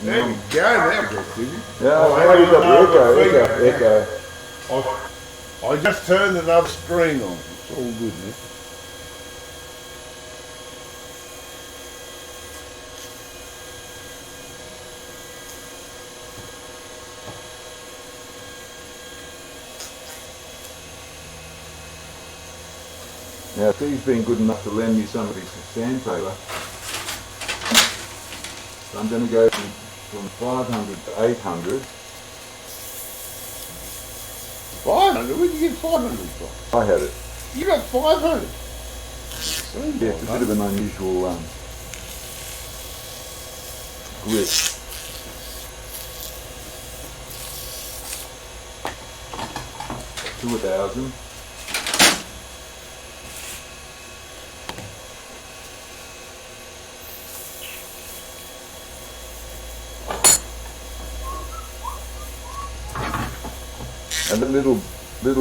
There we go, that was easy.
Yeah, oh, you got the echo.
I just turned another screen on. It's all good, man.
Now, Steve's been good enough to lend me some of his sandpaper. So I'm going to go from 500 to 800.
500? Where'd you get 500 from?
I had it.
You got 500?
Yeah, it's a bit of an unusual grit. To 1,000. And that little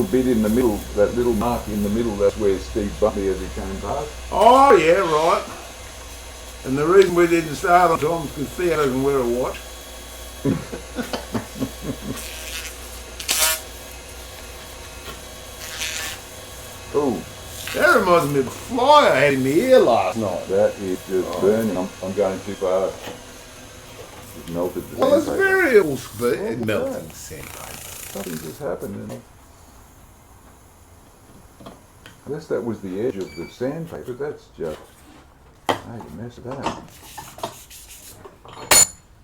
bit in the middle, that little mark in the middle, that's where Steve bumped me as he came past.
Oh, yeah, right. And the reason we didn't start on time is because Theo doesn't wear a watch.
Oh,
that reminds me of a fly I had in my ear last night.
that is just burning. I'm going too fast. It melted the
Well, it's
sandpaper.
very all speed. Melting sandpaper.
Something just happened, and I guess that was the edge of the sandpaper. That's just made a mess of that.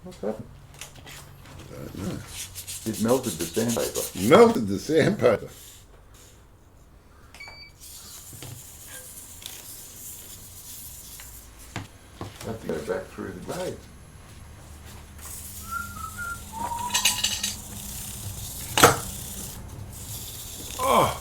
What's happened?
I don't know.
It melted the sandpaper.
Melted the sandpaper.
I have to go back through the grade.
Oh,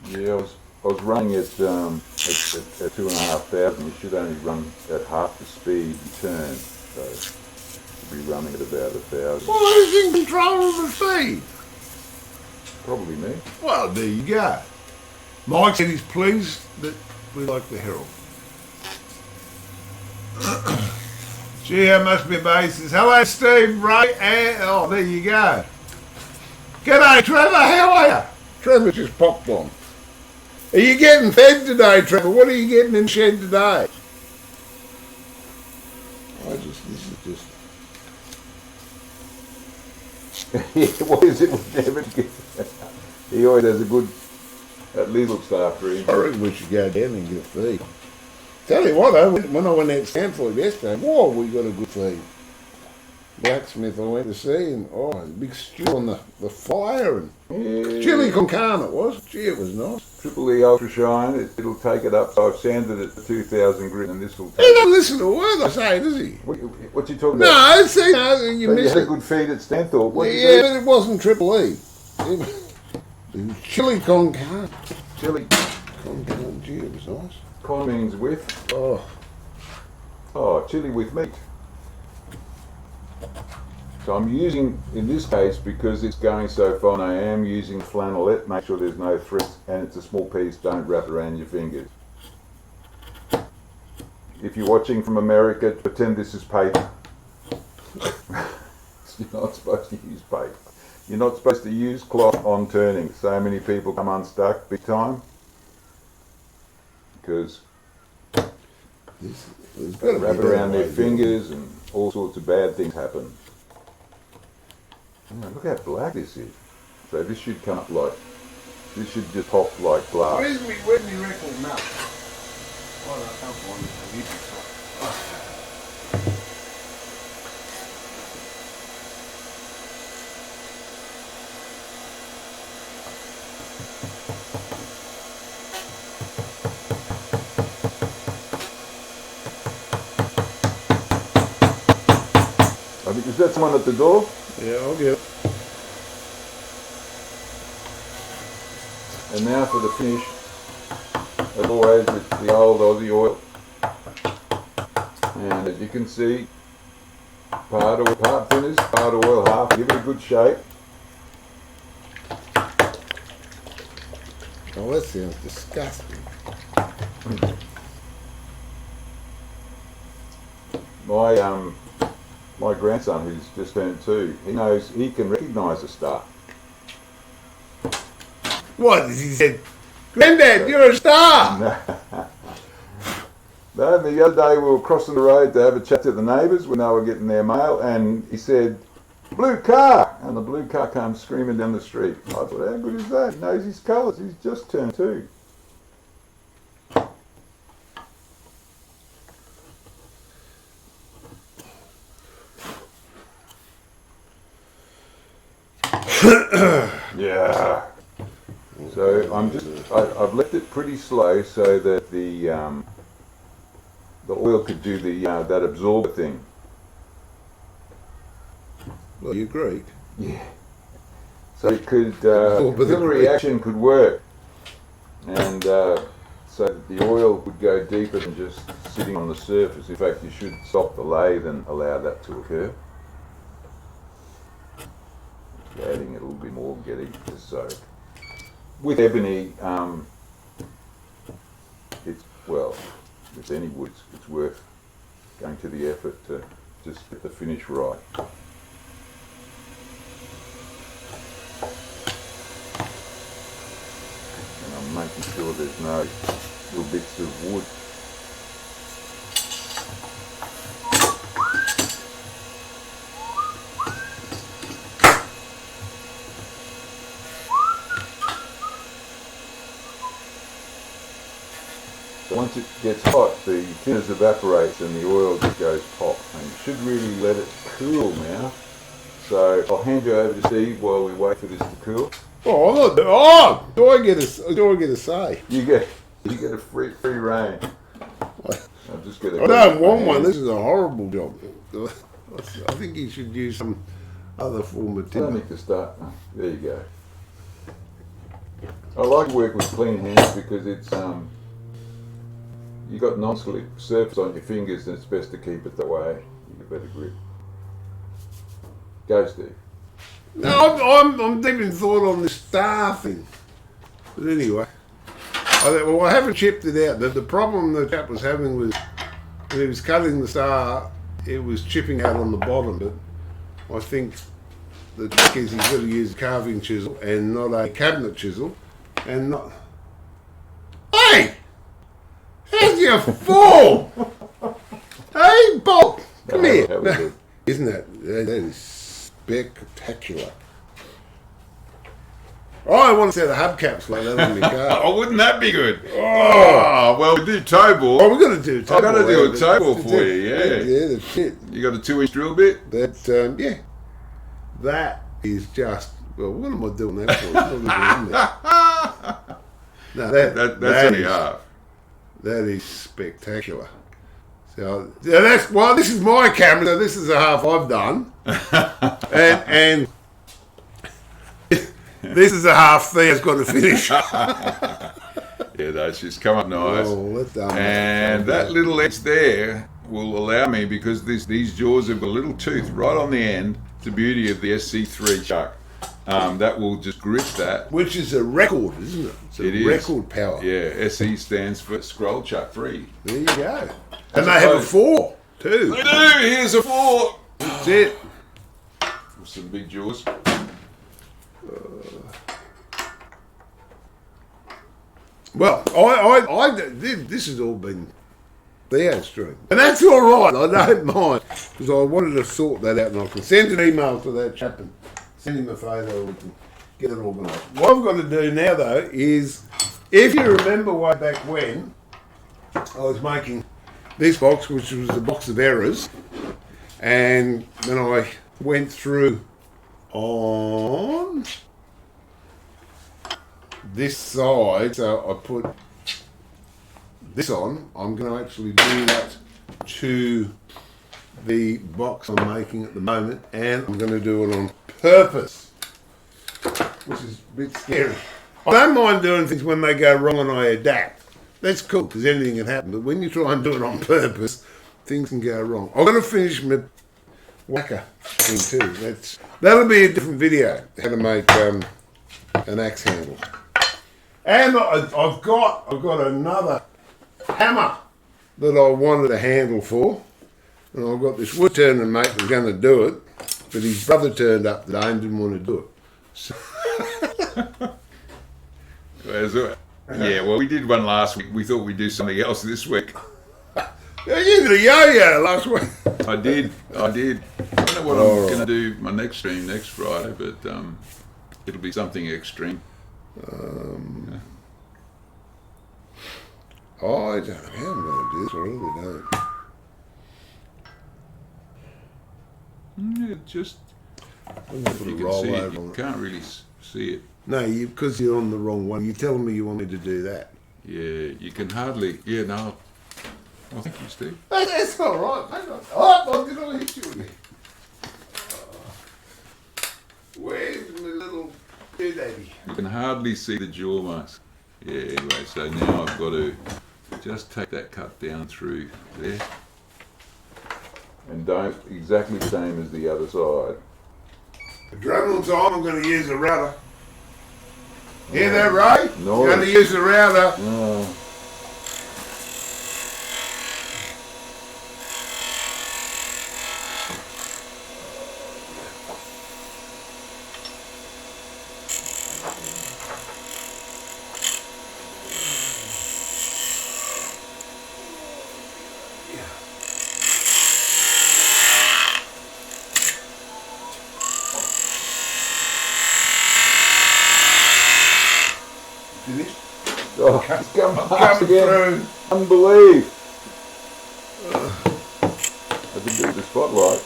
Yeah, I was running at 2,500. You should only run at half the speed you turn, so you should be running at about 1,000.
well, who's in control of the speed?
Probably me.
Well, there you go. Mike said he's pleased that we like the Herald. Gee, how must be bases. Hello, Steve, Ray, and oh, there you go. G'day, Trevor. How are you? Trevor just popped on. Are you getting fed today, Trevor? What are you getting in shed today? This is just
What is it with Devin? He always has a good. At least looks after him.
I reckon we should go down and get a feed. Tell you what, though, when I went out to Stanford yesterday, whoa, we got a good feed. Blacksmith I went to see, and a big stew on the fire, and chili con carne it was. Gee, it was nice.
Triple E Ultra Shine, it'll take it up. So I've sanded it to 2,000 grit, and this will take
He don't listen to a word I say, does he?
What's he talking about?
No, see, no, you
So you
missed
had a
it.
good feed at Stanthorpe. What
Yeah, but it wasn't Triple E. It was chili con carne.
Chili
Con carne, gee, it was nice.
con means with.
Oh,
Chili with meat. So I'm using, in this case, because it's going so fine, I am using flannelette. Make sure there's no threads, and it's a small piece. Don't wrap it around your fingers. If you're watching from America, pretend this is paper. You're not supposed to use paper. You're not supposed to use cloth on turning. So many people come unstuck big time because they wrap it around their fingers and all sorts of bad things happen. Oh, look how black this is. So this should come up like, this should just pop like glass.
where's me record now? Oh, no, I can't find it.
I think, is that someone at the door?
Yeah, I'll get it.
And now for the finish, as always, with the old Aussie oil. And as you can see, part thinners, part oil, half. Give it a good shake.
Oh, that sounds disgusting.
My grandson, who's just turned 2, he can recognise a star.
What? He said, Granddad, you're a star!
No, the other day we were crossing the road to have a chat to the neighbours when they were getting their mail, and he said, "Blue car!" And the blue car came screaming down the street. I thought, how good is that? He knows his colours. He's just turned 2. Yeah. So I've left it pretty slow so that the oil could do that absorber thing.
Well, you Greek.
Yeah. So it could the reaction could work, and so that the oil would go deeper than just sitting on the surface. In fact, you should stop the lathe and allow that to occur. Adding a little bit more, getting to soak. With ebony, with any woods, it's worth going to the effort to just get the finish right. And I'm making sure there's no little bits of wood. Once it gets hot, the thinners evaporates and the oil just goes pop. And you should really let it cool now. So I'll hand you over to Steve while we wait for this to cool.
Oh, I'm not. Oh, do I get a say?
You get a free reign. I'm just gonna.
I don't want one. This is a horrible job. I think you should use some other form of
I don't
timber.
need to start. There you go. I like to work with clean hands because it's you got non-slip surface on your fingers, and it's best to keep it that way. You get better grip. Go, Steve.
No, I'm deep in thought on this star thing. But anyway, I haven't chipped it out. The problem the chap was having was when he was cutting the star, it was chipping out on the bottom. But I think the trick is he's got to use a carving chisel and not a cabinet chisel, and not. Hey, how's your fall? Hey, Bob, come here.
That was good.
Isn't that is spectacular? Oh, I want to set the hubcaps like that on my car.
Oh, wouldn't that be good? Oh, well, we do toe bore.
Oh, we're going to do a toe bore.
I've got to do a toe bore for you,
Yeah, that's it.
You got a 2-inch drill bit?
Yeah. That is just, well, what am I doing that for? It's not even in there. No,
that's only half.
That is spectacular. So that's well. This is my camera. So this is the half I've done, and this is the half Thea's got to finish.
Yeah, that's just come up nice.
Oh, that's done.
And that little edge there will allow me, because these jaws have got a little tooth right on the end. It's the beauty of the SC3 chuck. That will just grip that.
Which is a record, isn't it? It's a record power.
Yeah, SE stands for scroll chuck free.
There you go. And they have a 4 too.
They do. Here's a 4.
That's it.
With some big jaws.
Well, this has all been Theo's dream. And that's all right. I don't mind, because I wanted to sort that out, and I can send an email to that chap and send him a photo, we can get it organised. What I've got to do now, though, is, if you remember way back when I was making this box, which was the box of errors, and then I went through on this side, so I put this on. I'm going to actually do that to the box I'm making at the moment, and I'm going to do it on purpose, which is a bit scary. I don't mind doing things when they go wrong and I adapt. That's cool, because anything can happen, but when you try and do it on purpose, things can go wrong. I'm going to finish my whacker thing too. That'll be a different video, how to make an axe handle. And I've got another hammer that I wanted a handle for, and I've got this Woodturning mate that's going to do it, but his brother turned up today and didn't want to do it. So
yeah, well, we did one last week. We thought we'd do something else this week.
Yeah, you did a yo-yo last week.
I did. I don't know what I'm going to do my next stream next Friday, but it'll be something extreme.
I don't know how I'm going to do this. I really don't.
Yeah, just
I'm going to
you
roll
can see
over
it. You
on it.
can't really see it.
No, because you're on the wrong one. You're telling me you want me to do that.
Yeah, you can hardly. Yeah, no. Oh, thank you, Steve.
That's all right, mate. Oh, did I hit you again? Where's my little doodaddy?
You can hardly see the jaw marks. Yeah, anyway, so now I've got to just take that cut down through there. And don't exactly the same as the other side.
The Dremel time, I'm going to use a router. Hear that, Ray?
Nice.
You're going to use the router.
Oh.
Finished?
Oh, it's come
Through.
Unbelief. I can do the spotlight.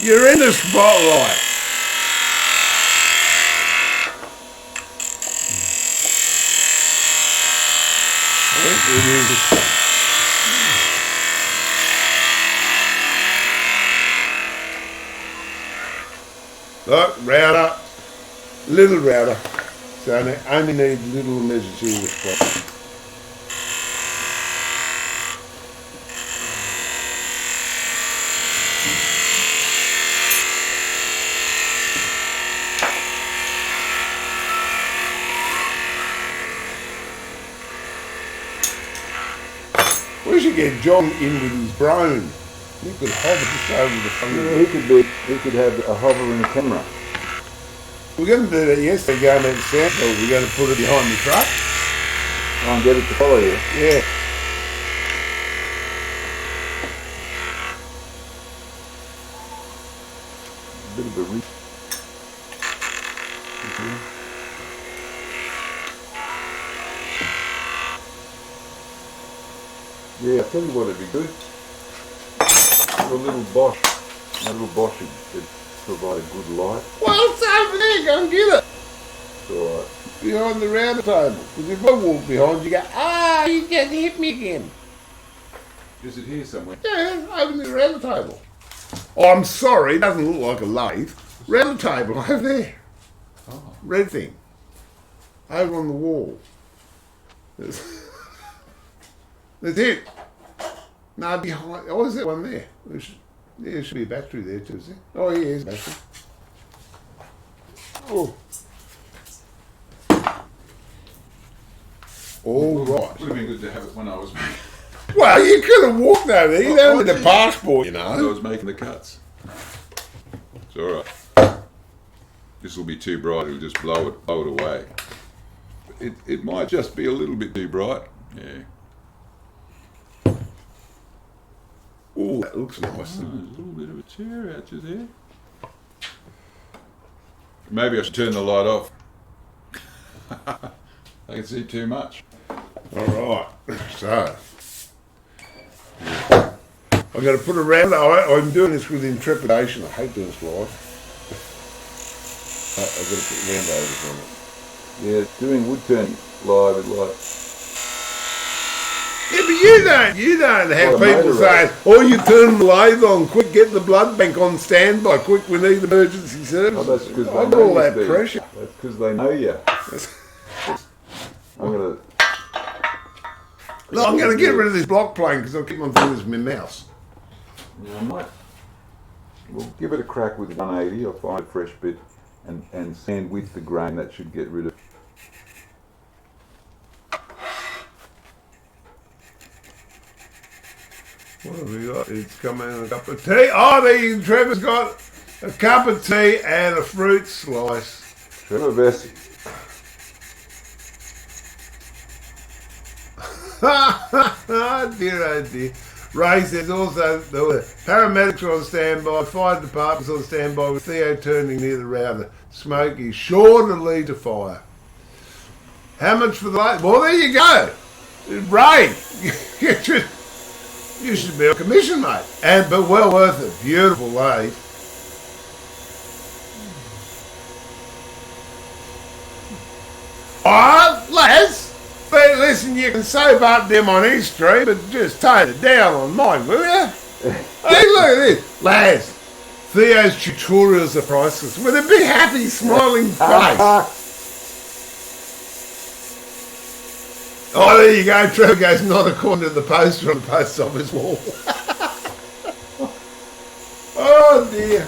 You're in the spotlight. Look, router, little router. So I only need little measures here with spot. We should get John in with his drone. He could hover just over the front.
Yeah, he could have a hovering camera.
We're going to do that yesterday, going out to Sandfield. We're going to put it behind the truck.
Oh, and get it to follow you.
Yeah.
A bit of a reach. Yeah, I tell you what, it'd be good. A little Bosch would provide a good light.
Well, it's over there. Go and get it.
It's all right.
Behind the router table. Because if I walk behind, you go, you just hit me again.
Is it here somewhere?
Yeah, over the router table. Oh, I'm sorry, it doesn't look like a lathe. Router table, over there.
Oh.
Red thing. Over on the wall. That's it. No, behind. Oh, is that one there? There should be a battery there too, is there? Oh, yeah, there's a battery. Oh. All right.
Would have been good to have it when I was
Well, you could have walked over there. You don't need a passport, you know.
I was making the cuts. It's all right. This will be too bright. It'll just blow it away. It might just be a little bit too bright. Yeah.
Oh, that looks nice.
There's a little bit of a tear out just there. Maybe I should turn the light off. I can see too much.
All right. So, I've got to put around. I'm doing this with intrepidation. I hate doing this live. I've got to put roundovers on it.
Yeah, doing woodturning live is like...
Yeah, but you don't have
What, a
people
motor
saying,
race?
oh, you turn the lathe on, quick, get the blood bank on standby, quick, we need emergency service.
Oh, that's because
I've
they
got all
know
that
you, Steve.
pressure.
That's because they know you.
I'm going to get rid of this block plane because I'll keep on doing this with my mouse.
Yeah, I might. We'll give it a crack with 180. I'll find a fresh bit and sand with the grain. That should get rid of.
What have we got? It's coming in a cup of tea. Oh, Trevor's got a cup of tea and a fruit slice.
Trevor Bessie.
Dear, oh dear. Ray says also the paramedics are on standby, fire department's on standby with Theo turning near the router. Smoke is sure to lead to fire. How much for the light? Well, there you go. Ray, you should be on commission, mate. But well worth it. Beautiful lathe. Lads. But listen, you can save up them on his stream, but just tone it down on mine, will you? Hey, look at this. Lads, Theo's tutorials are priceless, with a big happy smiling face. Oh, there you go. Trevor goes, not according to the poster on the post office wall. Oh, dear.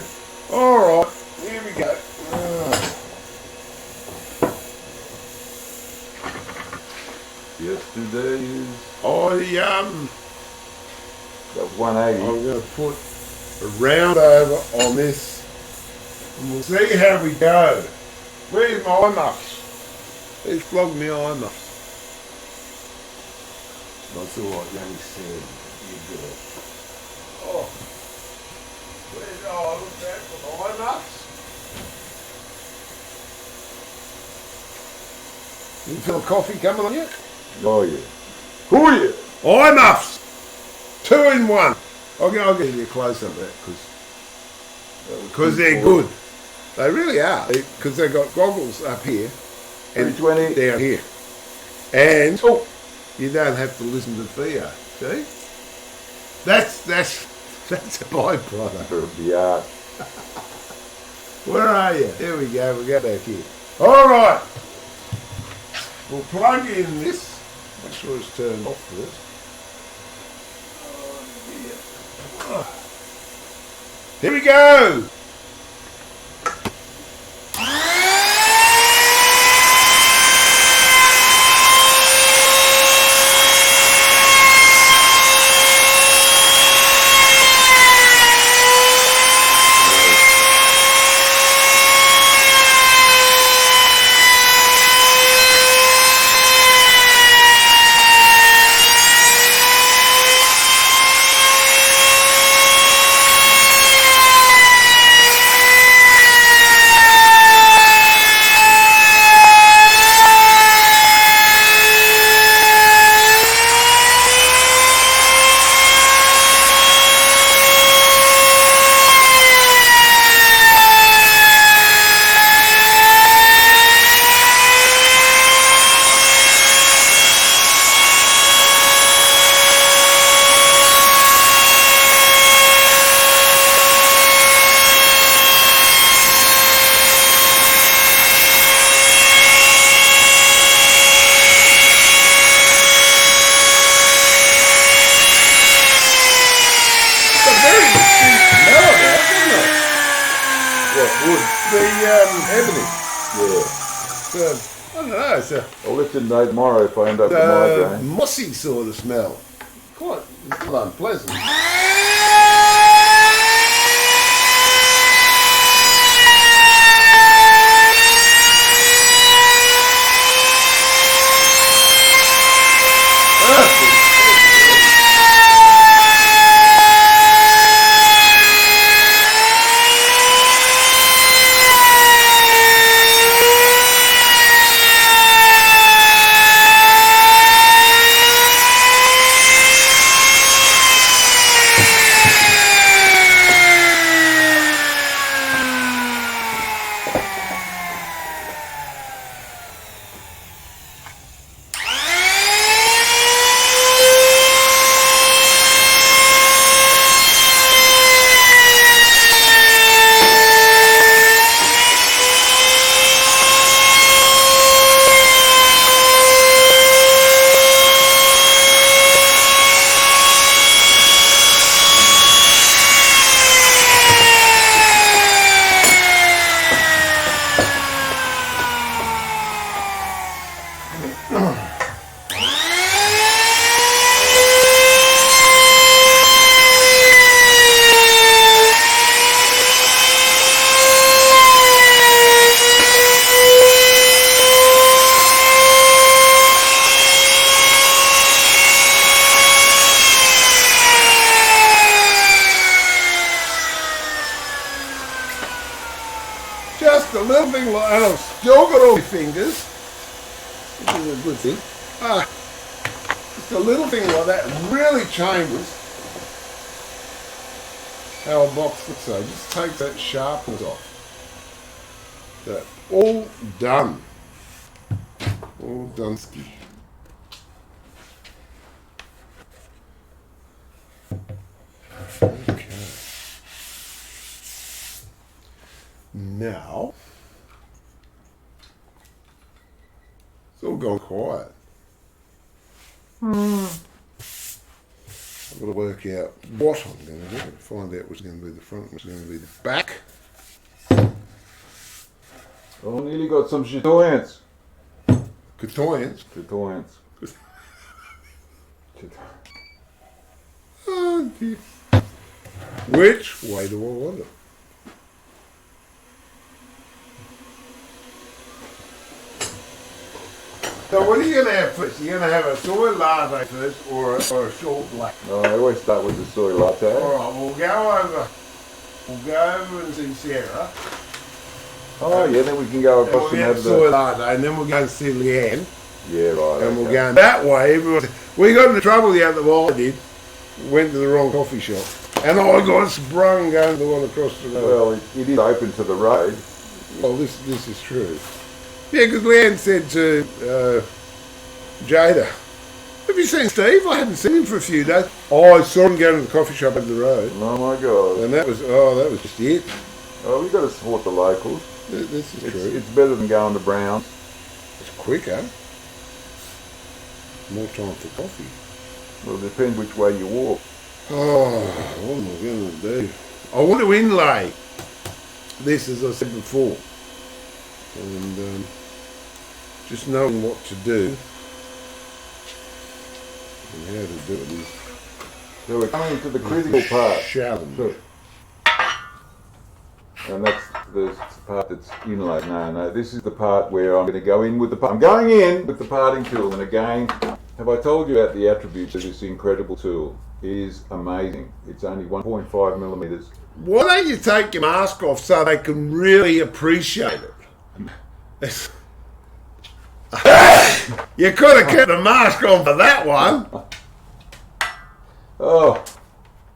All right. Here we go.
Yesterday is got 180.
I'm going to put a round over on this and we'll see how we go. Where's my eye muffs? Who's flogged me eye muffs? That's all right, young Sam. You girl. Oh. Look at that for the eye muffs. You feel coffee coming on you?
Oh yeah. Oh yeah.
Eye muffs! 2 in 1. I'll give you a close up of that because they're good. They really are. Because they've got goggles up here and
320
down here. And you don't have to listen to Theo. See? That's a byproduct.
of the art.
Where are you? There we go. We'll go back here. All right. We'll plug in this. Make sure it's turned off first. Oh, dear. Here we go.
wood.
The ebony.
Yeah.
I don't know, it's a
I'll let you know tomorrow if I end up with migraine.
mossy sort of smell. Quite it's not unpleasant. Just a little thing like, and I've still got all my fingers, which is a good thing. Just a little thing like that really changes how a box looks. So just take that sharpness off. That all done. All done-ski. Okay. Now, it's all gone quiet. I've got to work out what I'm going to do. Find out what's going to be the front, what's going to be the back.
Oh, nearly got some chatoyants.
Chatoyants.
Chatoyants.
Oh, dear. Which way do I want it? So what are you going to have first? You're going to have a soy latte first or a short black?
No, I always start with the soy latte.
Alright, we'll go over and see Sarah.
Oh yeah, then we can go
And
across
we'll
and
get
have
soy
the...
latte and then we'll go and see Leanne.
Yeah, right.
And we'll
okay.
go that way. We got into trouble the other while I did. Went to the wrong coffee shop. And I got sprung going to the one across the road.
Well, it is open to the road.
Well, this is true. Yeah, because Leanne said to Jada, have you seen Steve? I hadn't seen him for a few days. Oh, I saw him going to the coffee shop over the road.
Oh my God.
And that was just it.
Oh, we've got to support the locals.
This is true.
It's better than going to Brown's.
It's quicker. More time for coffee.
Well, it depends which way you walk.
Oh, what am I going to do? I want to inlay this, as I said before. And just knowing what to do and how to do it is
So we're coming to the critical part.
challenge.
Look. And that's the part that's inlaid. No, this is the part where I'm going to go in with the... I'm going in with the parting tool, and again, have I told you about the attributes of this incredible tool? It is amazing. It's only 1.5 millimeters.
Why don't you take your mask off so they can really appreciate it? You could have kept the mask on for that one.
Oh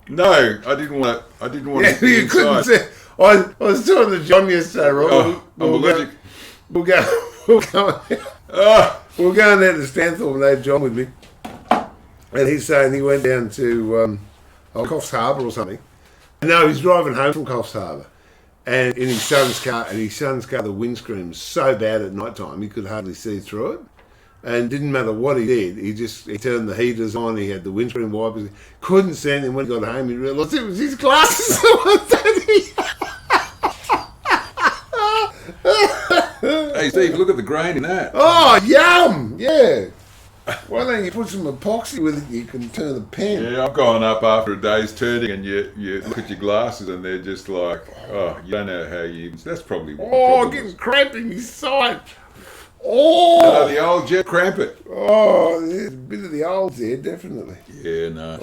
no, I didn't want
Yeah,
to be
you couldn't
inside.
say. I was talking to John yesterday, right?
Oh, I'm allergic.
We'll go in there to Stanthorpe and they had John with me. And he's saying he went down to Coffs Harbour or something. No, he's driving home from Coffs Harbour. And in his son's car, the windscreen was so bad at night time he could hardly see through it. And didn't matter what he did, he turned the heaters on, he had the windscreen wipers, couldn't see anything. When he got home, he realised it was his glasses that was dirty.
grain in that.
Oh, yum! Yeah. Why don't you put some epoxy with it? You can turn the pen.
Yeah, I've gone up after a day's turning, and you look at your glasses, and they're just like, oh, you don't know how you. That's probably what.
Oh, getting cramped in your side. Oh,
the old jet cramp it.
oh, there's a bit of the old there, definitely.
Yeah, no,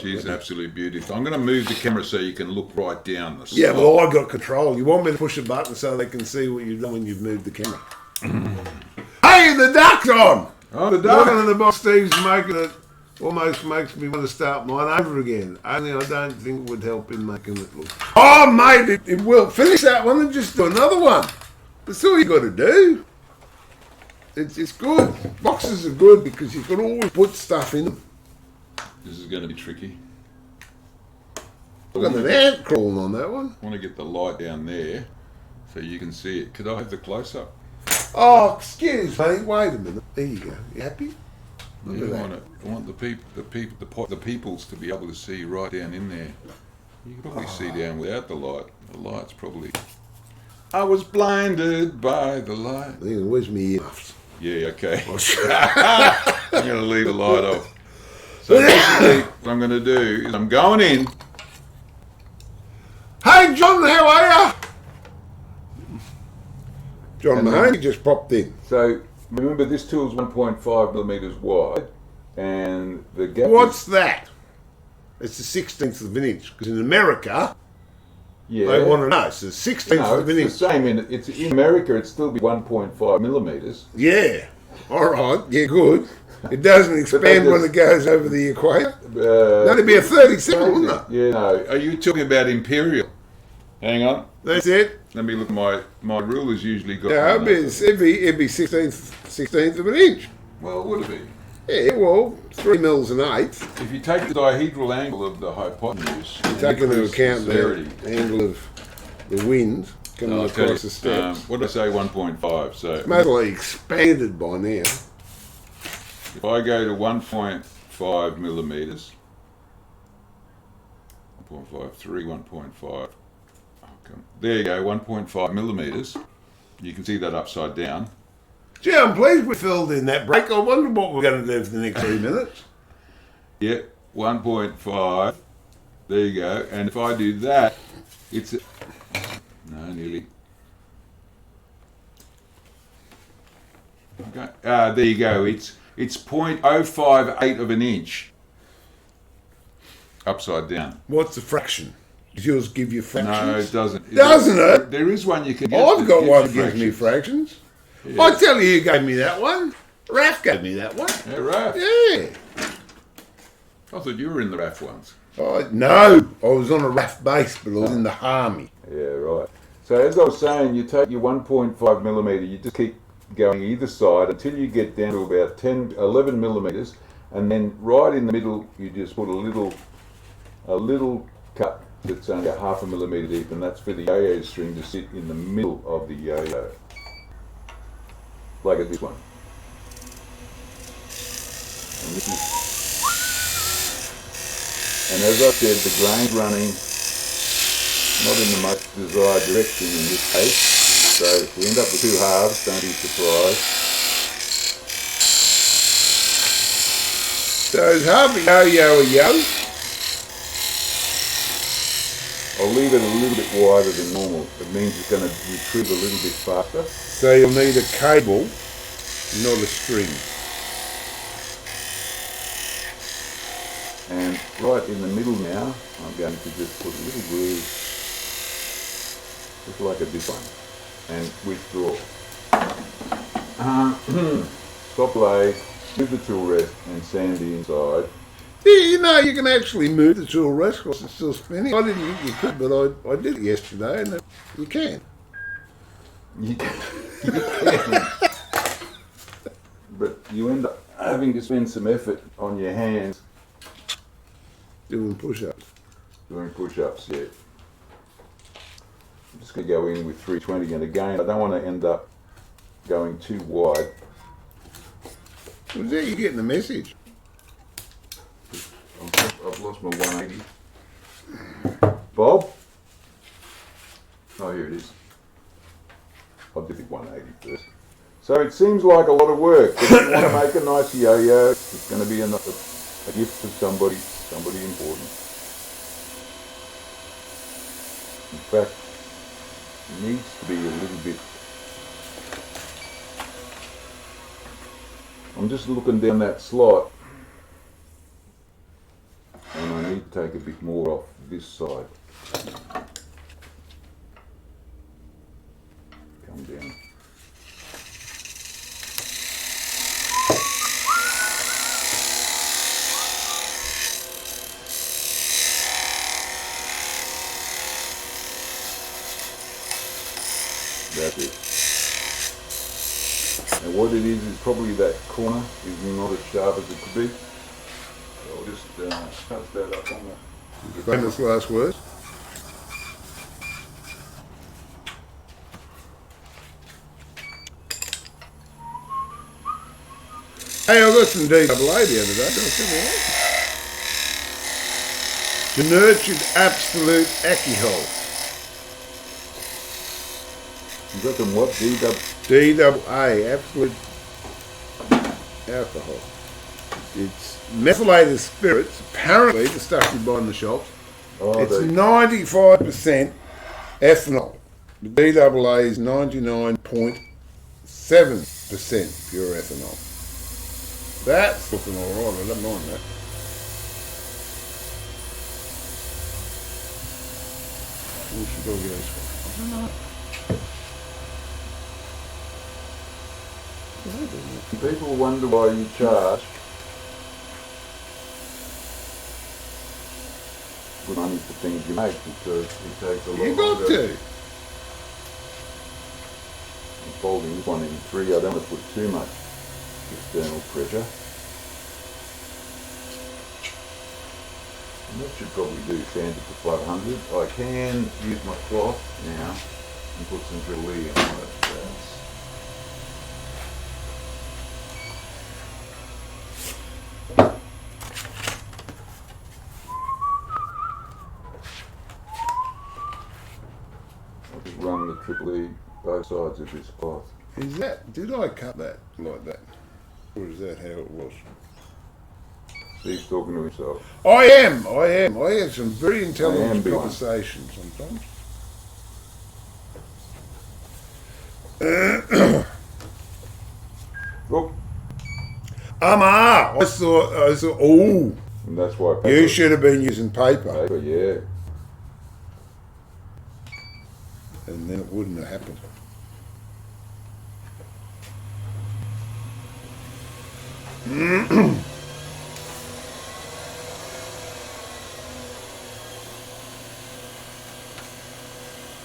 she's an absolute beauty. I'm going to move the camera so you can look right down the.
Yeah,
side.
well, I got control. You want me to push a button so they can see what you've done when you've moved the camera. Hey, the duck's on!
Oh, the duck.
One of the box Steve's making it almost makes me want to start mine over again. Only I don't think it would help in making it look. Oh, mate, it will. Finish that one and just do another one. That's all you got to do. It's good. Boxes are good because you can always put stuff in them.
This is going to be tricky.
I've got an ant crawling on that one.
I want to get the light down there so you can see it. Could I have the close-up?
Oh, excuse me. Wait a minute. There you go. You happy?
Yeah, I want the peoples to be able to see right down in there. You can probably see down without the light. The light's probably. I was blinded by the light.
Where's my earmuffs?
Yeah, okay. I'm going to leave the light off. So basically, what I'm going to do is I'm going in.
Hey, John, how are you? John Mahoney just popped in.
So remember, this tool's 1.5 millimeters wide, and the gap.
What's that? It's the 16th of an inch, because in America, they want to know. It's the 16th of an inch.
It's the same. It's in America, it'd still be 1.5 millimeters.
Yeah. All right. Yeah, good. It doesn't expand when it goes over the equator. That'd be a 37, wouldn't it?
Yeah, no. Are you talking about imperial? Hang on.
That's it.
Let me look. My ruler's usually got.
Yeah, it'd be 16th of an inch.
Well, would it be?
Yeah, well, 3 mils and 8th.
If you take the dihedral angle of the hypotenuse,
Take into account the angle of the wind coming across the steps.
What did I say? 1.5. So
It's mostly expanded by now.
if I go to 1.5 millimeters, 1.53, 1.5. There you go, 1.5 millimeters. You can see that upside down.
Gee, I'm pleased we filled in that break. I wonder what we're going to do for the next 3 minutes.
Yeah, 1.5. There you go. And if I do that, it's nearly. Okay. There you go. It's 0.058 of an inch upside down.
What's the fraction? Does yours give you fractions?
No, it doesn't.
Doesn't it?
There is one you can get.
I've got one that gives
fractions.
me fractions.
Yeah.
I tell you who gave me that one. Raph gave me that one.
Yeah, right.
Yeah.
I thought you were in the RAF once.
No, I was on a RAF base, but I was in the army.
Yeah, right. So as I was saying, you take your 1.5 millimeter, you just keep going either side until you get down to about 11 millimeters, and then right in the middle, you just put a little cut that's only a 0.5 millimeter deep, and that's for the yo-yo string to sit in the middle of the yo-yo, like at this one. And this is. And as I said, the grain's running not in the most desired direction in this case. So if we end up with 2 halves, don't be surprised.
So is half a yo-yo a yo?
I'll leave it a little bit wider than normal. It means it's going to retrieve a little bit faster.
So you'll need a cable, not a string.
And right in the middle now, I'm going to just put a little groove, just like a dip one, and withdraw. Stop play, move the tool rest, and sand the inside.
Yeah, you know, you can actually move the tool rest because it's still spinning. I didn't think you could, but I did it yesterday, and you can.
You can. But you end up having to spend some effort on your hands.
Doing push-ups.
Doing push-ups, yeah. I'm just going to go in with 320, and again, I don't want to end up going too wide.
Was there you getting the message?
I've lost my 180. Bob? Oh, here it is. I'll do the 180 first. So it seems like a lot of work, but if you want to make a nice yo-yo, it's going to be a gift for somebody important. In fact, it needs to be a little bit. I'm just looking down that slot, and I need to take a bit more off this side. Come down. That's it. And what it is probably that corner is not as sharp as it could be. So I'll just touch that up on the
Famous last words. Hey, I got some DAA the other day. The Nurtured Absolute Alcohol.
You got them what?
DAA, Absolute Alcohol. It's methylated spirits, apparently, the stuff you buy in the shops.
Oh,
it's 95% ethanol. The DAA is 99.7% pure ethanol. That's looking alright, I don't mind that. We should go get this one. I don't know.
People wonder why you charge good money for things you make, because it takes a lot
You got
longer.
to.
I'm folding this one in three. I don't want to put too much external pressure. And that should probably do standard to 500. I can use my cloth now and put some Brilliant on it. I'll just run the triple E both sides of this cloth.
Is that, did I cut that like that? Or is that how it was?
Steve's talking to himself.
I am. I have some very
I am
intelligent
big one.
conversations sometimes.
Oh,
I thought, oh,
and that's why
you should have been using paper.
paper, yeah.
And then it wouldn't have happened.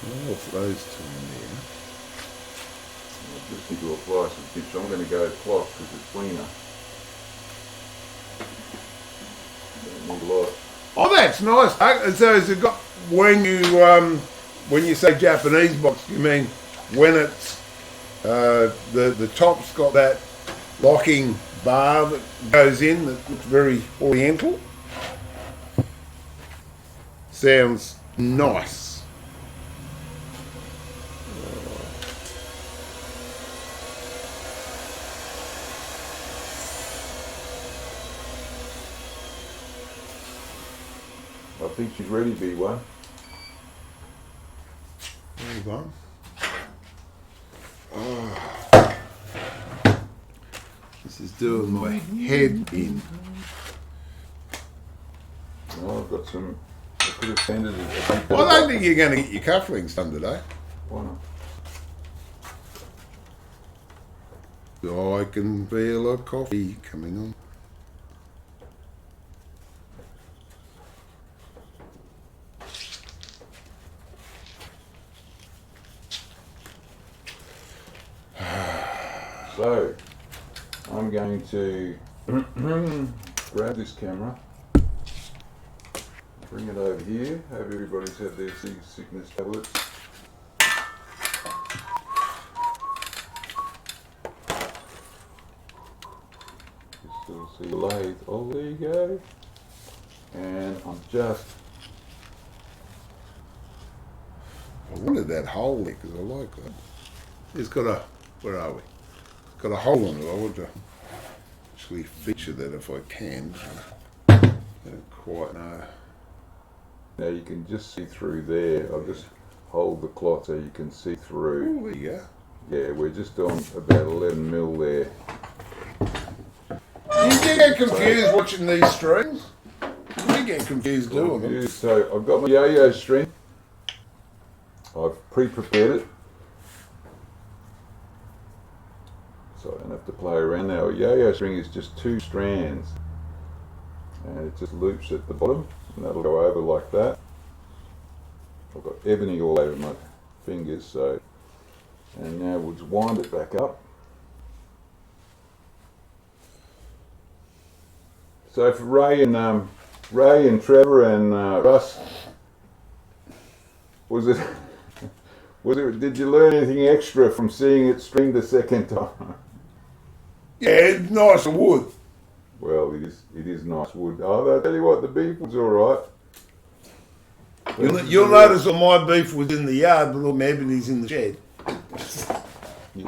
Well, if those two in there.
I just need to apply some tips. I'm going to go cloth because it's cleaner. Don't need a lot.
Oh, that's nice. So has it got, when you say Japanese box, you mean when it's the top's got that locking bar that goes in that looks very oriental? Sounds nice.
I think she's ready, B1.
Hold on. This is doing my head in.
Oh, I've got some. I could have sanded it a bit
I
better.
don't think you're going to get your cufflinks done today.
Why not?
I can feel a coffee coming on.
So, I'm going to grab this camera, bring it over here. Hope everybody's had their sickness tablets. You still see the lathe. Oh, there you go. And I'm just.
I wanted that hole there because I like that. It's got a, where are we? got a hole in it. I want to actually feature that if I can. I don't quite know.
Now you can just see through there. I'll just hold the cloth so you can see through.
Oh, there you go.
Yeah, we're just on about 11 mil there.
You get confused watching these strings? You get confused doing them.
So I've got my yo-yo string. I've pre-prepared it. So I don't have to play around now. A yo-yo string is just 2 strands. And it just loops at the bottom. And that'll go over like that. I've got ebony all over my fingers, so... And now we'll just wind it back up. So for Ray and Trevor and Russ, did you learn anything extra from seeing it stringed the second time?
Yeah, it's nice wood.
Well, it is nice wood. Oh, I tell you what, the beef was all right.
You'll notice that my beef was in the yard, but all my ebony's in the shed.
Yeah.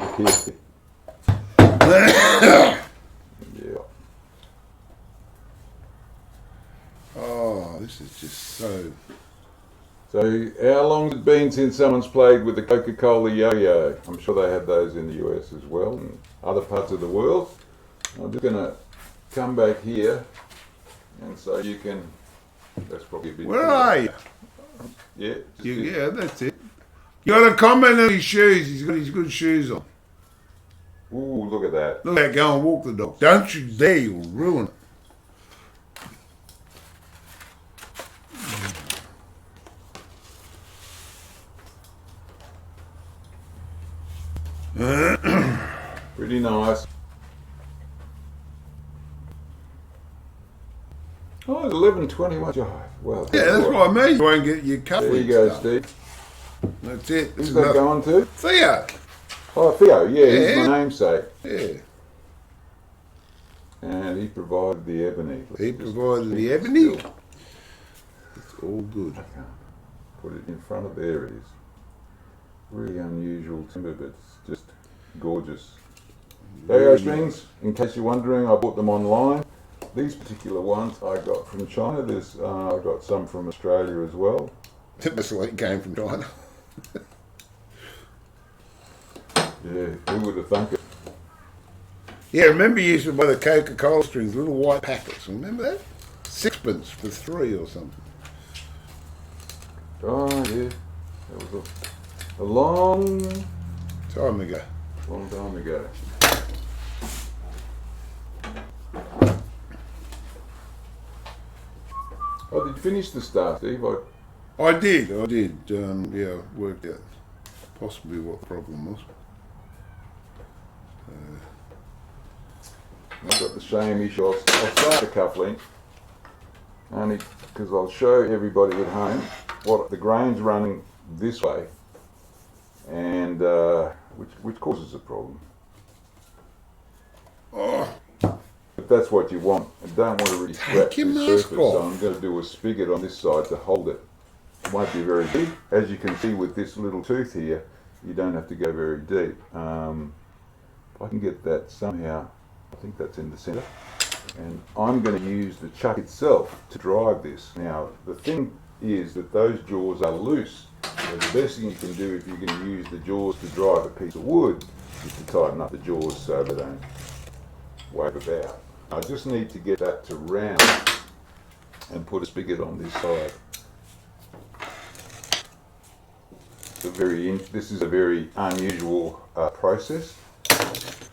Oh, this is just so...
So how long has it been since someone's played with the Coca-Cola yo-yo? I'm sure they have those in the US as well and other parts of the world. I'm just going to come back here and so you can... That's probably a bit...
Where are you?
Yeah.
Yeah, that's it. You got to comment on his shoes. He's got his good shoes on.
Ooh, look at that.
Look at that, go and walk the dog. Don't you dare, you'll ruin it.
Pretty nice. Oh, it's 11:21. Well,
Yeah, that's what I mean. You won't get your cuff.
There you go, Steve.
That's it.
Who's that going to?
Theo.
Oh, Theo, yeah, he's my namesake.
Yeah.
And he provided the ebony.
He provided the ebony. It's all good.
I can't put it in front of there. It is really unusual timber, but it's just gorgeous. Yo-yo strings, in case you're wondering, I bought them online. These particular ones I got from China. There's I got some from Australia as well.
That's why it came from China.
Yeah, who would have thunk it?
Yeah, remember you used to buy the Coca-Cola strings, little white packets. Remember that? 6pence for 3 or something.
Oh yeah, that was a long
Time ago.
time ago. Oh, did you finish the star, Steve?
I did. Yeah, worked out possibly what the problem was.
I've got the same issue. I'll start the cufflink only because I'll show everybody at home what the grain's running this way, and which causes a problem.
Oh,
But that's what you want. I don't want to really scratch
your
the
mask
surface,
off.
so I'm going to do a spigot on this side to hold it. It won't be very deep. As you can see with this little tooth here, you don't have to go very deep. If I can get that somehow, I think that's in the centre. And I'm going to use the chuck itself to drive this. Now, the thing is that those jaws are loose. So the best thing you can do if you're going to use the jaws to drive a piece of wood is to tighten up the jaws so they don't wave about. I just need to get that to round and put a spigot on this side. This is a very unusual process,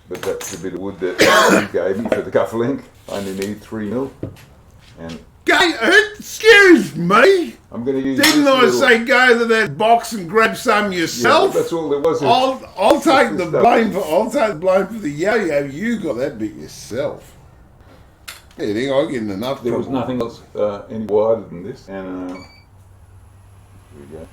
but that's the bit of wood that you gave me for the cufflink. I only need 3 mil, and
excuse me.
I'm going to use.
Didn't I say go to that box and grab some yourself?
Yeah, that's all there was.
I'll take the blame for the yo-yo. You got that bit yourself. Yeah, I think I'm getting enough.
There was nothing else any wider than this, and here we go.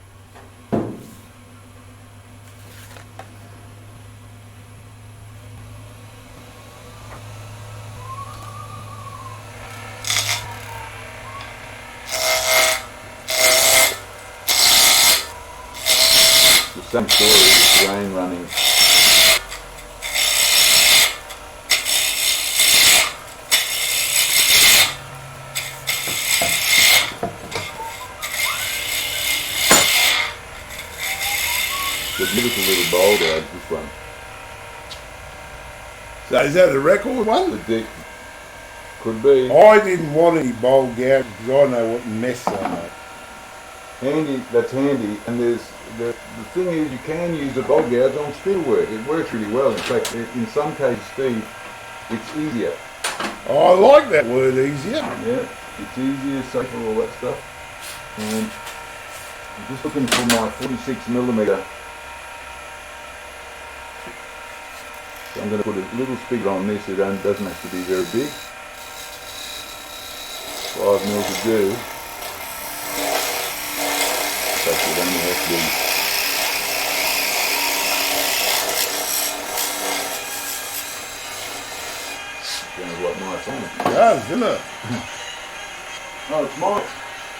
Same story with the rain running. The beautiful little bowl gouge, this one.
So is that a record one?
The deep. Could be.
I didn't want any bowl gouge because I know what mess I make.
Handy, that's handy. And there's the thing is you can use the bowl gouge on steel work. It works really well. In fact, in some cases, Steve, it's easier.
Oh, I like that word, easier.
Yeah, it's easier, safer, all that stuff. And I'm just looking for my 46mm. So I'm going to put a little spigot on this. It doesn't have to be very big. 5 mil to do. In fact, it only has to be. Going to wipe my phone.
Yeah, isn't it?
Oh, it's Mike.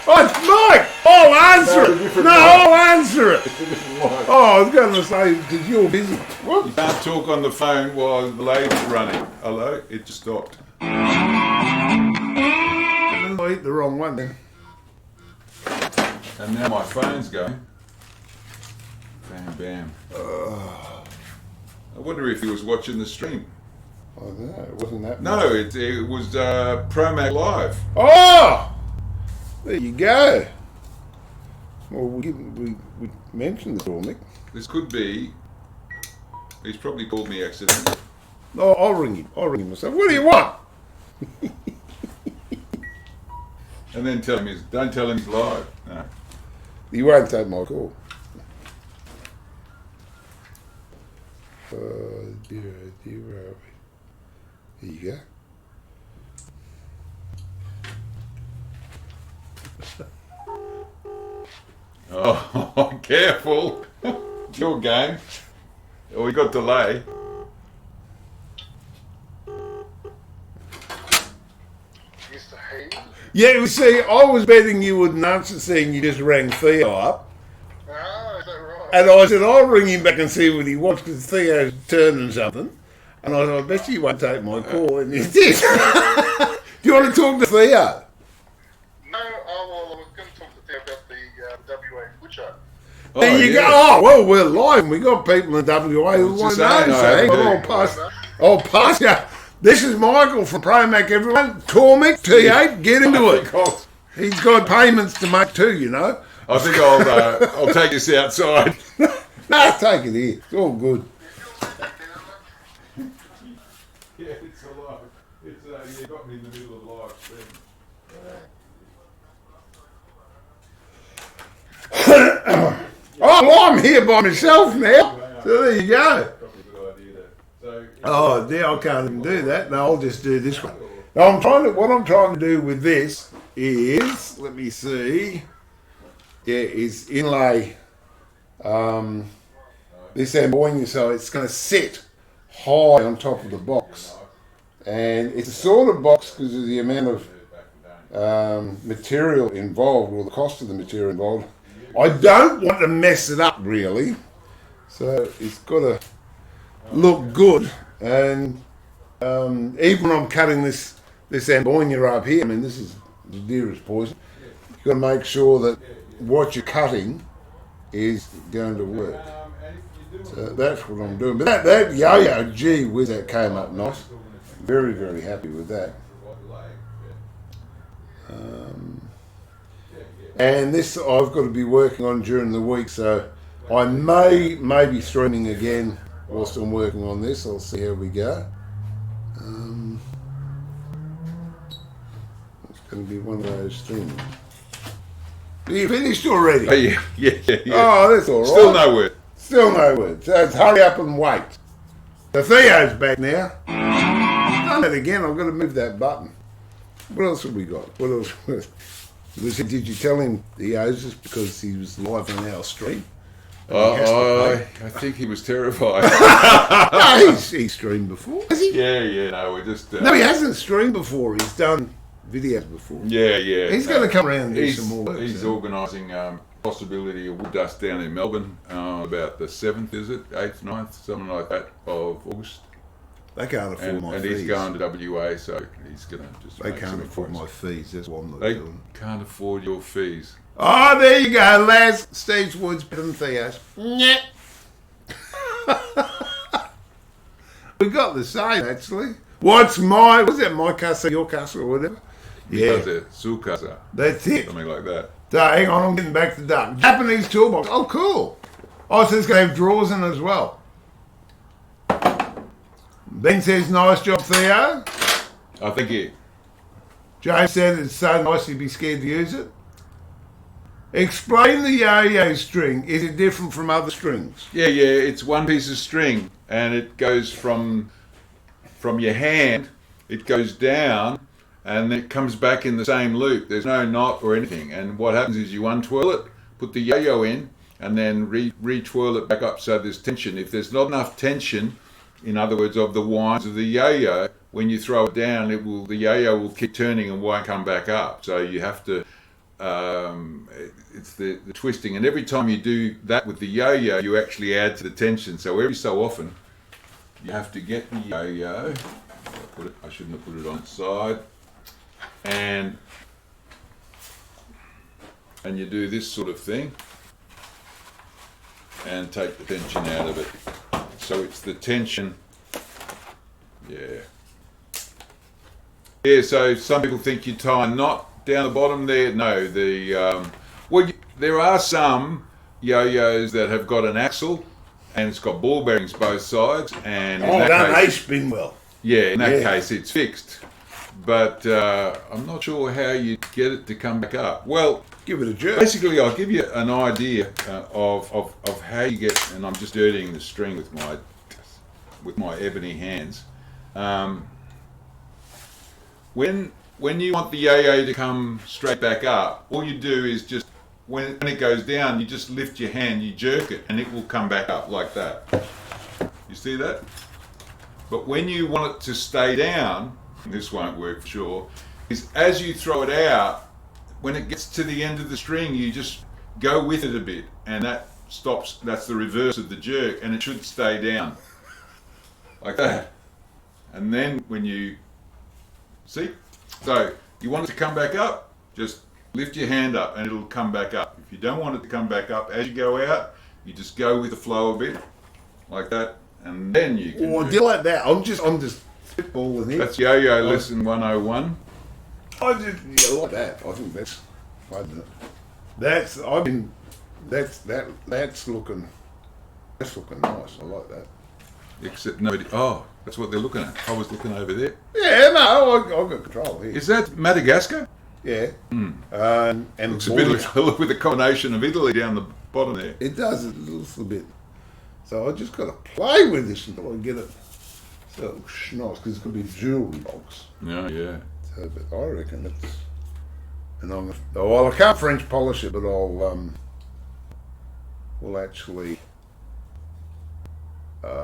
Oh, it's Mike! I'll answer
No,
it!
different
No,
Mike.
I'll answer it!
It's a different Mike.
Oh, I was going to say, because you're busy. Whoops.
You can't talk on the phone while the lathe's running. Hello? It just stopped.
I hit the wrong one then.
And now my phone's going. Bam, bam. I wonder if he was watching the stream.
I don't know, it wasn't that
No,
much.
it was Promac Live.
Oh! There you go. Well, we mentioned this all, Mick.
This could be. He's probably called me accidentally.
No, I'll ring him. I'll ring him myself. What do you want?
And then don't tell him he's live. No.
He won't take my call. Dear. There you go.
Oh, careful. It's your game. Oh, we got delay.
Yeah, you see, I was betting you wouldn't answer, seeing you just rang Theo up.
Ah, is that right?
And I said, I'll ring him back and see what he wants, because Theo's turning something. And I said, I bet you won't take my call. And he did. Do you want to talk to Theo?
No, well, I was going to talk to Theo about the WA butcher.
There you
yeah.
go. Oh, well, we're live. And we got people in WA who
was
want
just
to know.
saying,
So
I
I'll pass you. This is Michael from Promac, everyone. Tormic, T8, get into it. He's got payments to make too, you know.
I think I'll take this outside.
No, take it here. It's all good.
Yeah, it's alive. It's you got me in the middle of live stream.
Oh, well, I'm here by myself now. So there you go.
Probably a good idea there. So,
Oh, dear, I can't even do that. No, I'll just do this one. Now, what I'm trying to do with this is, let me see, is inlay this ambonia so it's going to sit high on top of the box. And it's a sort of box because of the amount of material involved, or the cost of the material involved. I don't want to mess it up, really. So it's got to look good. And even when I'm cutting this ambonia up here, I mean, this is the dearest poison. You've got to make sure that what you're cutting is going to work. So that's what I'm doing. But that yo-yo, gee whiz, that came up nice. Very, very happy with that. And this I've got to be working on during the week, so I may be streaming again whilst I'm working on this. I'll see how we go. It's going to be one of those things. Are you finished already?
oh, yeah.
Oh, that's all right.
Still no word.
Still no word. So it's hurry up and wait. So Theo's back now. I've done it again. I've got to move that button. What else have we got? What else? Did you tell him he owes us because he was live on our stream?
I think he was terrified.
No, he streamed before. Has he?
yeah, no, we're just...
No, he hasn't streamed before. He's done videos before.
Yeah.
He's going to come around and do
He's,
some more work.
he's organising possibility of wood dust down in Melbourne about the 7th, is it? 8th, 9th, something like that, of August.
They can't afford my
And
fees.
he's going to WA, so he's going to just
They
make
can't
some
afford
points.
my fees. That's what I'm not
They
doing.
can't afford your fees.
Oh, there you go, lads. Steve's Woods better than Theo's. Yeah. We got the same, actually. Was that my casa, your casa, or whatever? Yeah.
Su casa.
That's it.
Something like that.
So, hang on, I'm getting back to duck. Japanese toolbox. Oh, cool. Oh, so it's going to have drawers in as well. Ben says, nice job, Theo.
I think it.
James said it's so nice you'd be scared to use it. Explain the yo-yo string. Is it different from other strings?
Yeah, it's one piece of string, and it goes from your hand, it goes down, and it comes back in the same loop. There's no knot or anything. And what happens is you untwirl it, put the yo-yo in, and then re-twirl it back up so there's tension. If there's not enough tension, in other words, of the winds of the yo-yo, when you throw it down, the yo-yo will keep turning and won't come back up. So you have to, it's the twisting. And every time you do that with the yo-yo, you actually add to the tension. So every so often, you have to get the yo-yo. I shouldn't have put it on its side. And you do this sort of thing and take the tension out of it. So it's the tension. Yeah, so some people think you tie a knot down the bottom there. No, there are some yo-yos that have got an axle and it's got ball bearings both sides. And
they spin well.
Yeah, in that case it's fixed. But I'm not sure how you get it to come back up. Well,
give it a jerk.
Basically, I'll give you an idea of how you get, and I'm just dirtying the string with my ebony hands. When you want the yo-yo to come straight back up, all you do is just when it goes down, you just lift your hand, you jerk it, and it will come back up like that. You see that? But when you want it to stay down, this won't work for sure, is as you throw it out, when it gets to the end of the string, you just go with it a bit, and that stops. That's the reverse of the jerk, and it should stay down like that. And then when you see, so you want it to come back up, just lift your hand up and it'll come back up. If you don't want it to come back up as you go out, you just go with the flow a bit like that, and then you can
do like that. I'm just spitballing here.
That's yo-yo lesson 101.
I like that. I think that's looking nice. I like that.
Except nobody. Oh, that's what they're looking at. I was looking over there.
Yeah, no, I've got control here.
Is that Madagascar?
Yeah.
And looks a bit with a combination of Italy down the bottom there.
It does a little bit. So I just got to play with this until I get it so it looks nice, because it's going to be a jewelry box.
Yeah.
So, but I reckon it's. And I can't French polish it, but we'll actually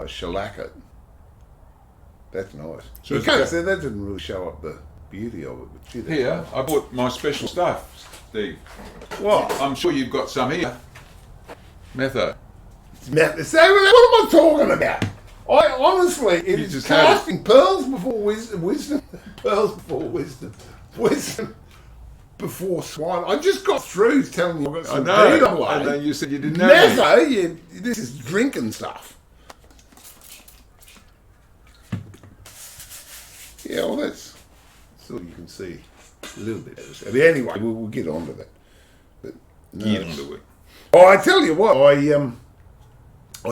shellac it. That's nice.
So
that didn't really show up the beauty of it. But shit,
here, I bought my special stuff, Steve.
What?
I'm sure you've got some here. Metho.
So what am I talking about? I honestly, it is casting pearls before wisdom, pearls before wisdom before swine. I just got through telling you I've got some beat.
I know you said you didn't know.
Metho, this is drinking stuff. Yeah, well, that's so you can see a little bit. But anyway, we'll get on to that. But no,
get onto it.
Oh, I tell you what, I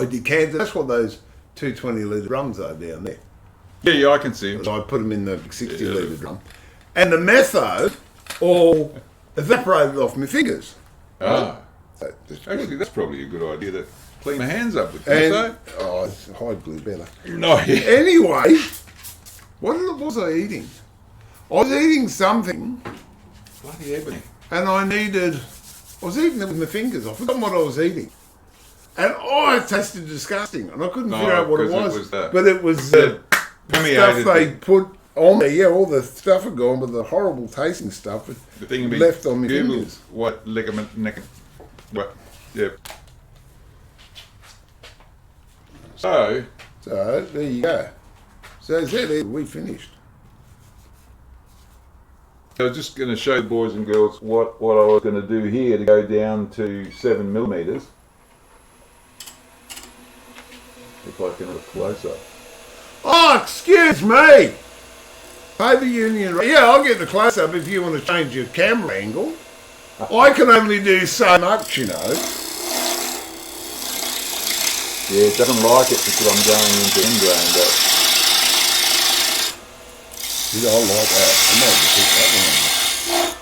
decanted. That's what those 220-litre drums are down there.
Yeah, I can see them.
So I put them in the 60-litre drum, and the metho all evaporated off my fingers.
Ah,
so
actually, that's probably a good idea to clean my hands up with metho.
Oh, it's hide glue better.
No.
Anyway. What was I eating? I was eating something.
Bloody ebony.
And I was eating it with my fingers. I forgot what I was eating. And it tasted disgusting. And I couldn't figure out what it was. But it was the stuff they put on there. Yeah, all the stuff had gone, but the horrible tasting stuff left on my fingers.
What ligament, what? Yeah. So
there you go. So is that it? We finished.
I was just going to show the boys and girls what I was going to do here to go down to 7mm. If I can have a close-up.
Oh, excuse me. Pay the union. Yeah, I'll get the close-up if you want to change your camera angle. I can only do so much, you know.
Yeah, it doesn't like it because I'm going into end grain, but
Yeah, I like that. I might just pick that one.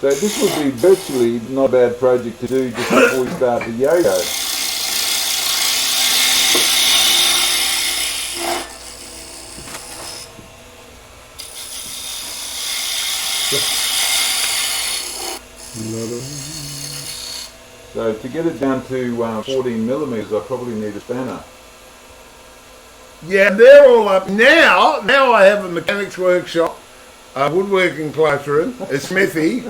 so this would be virtually not a bad project to do just before we start the yo-yo. So to get it down to 14 millimeters, I probably need a spanner.
Yeah, they're all up now. Now I have a mechanics workshop, a woodworking classroom, a smithy,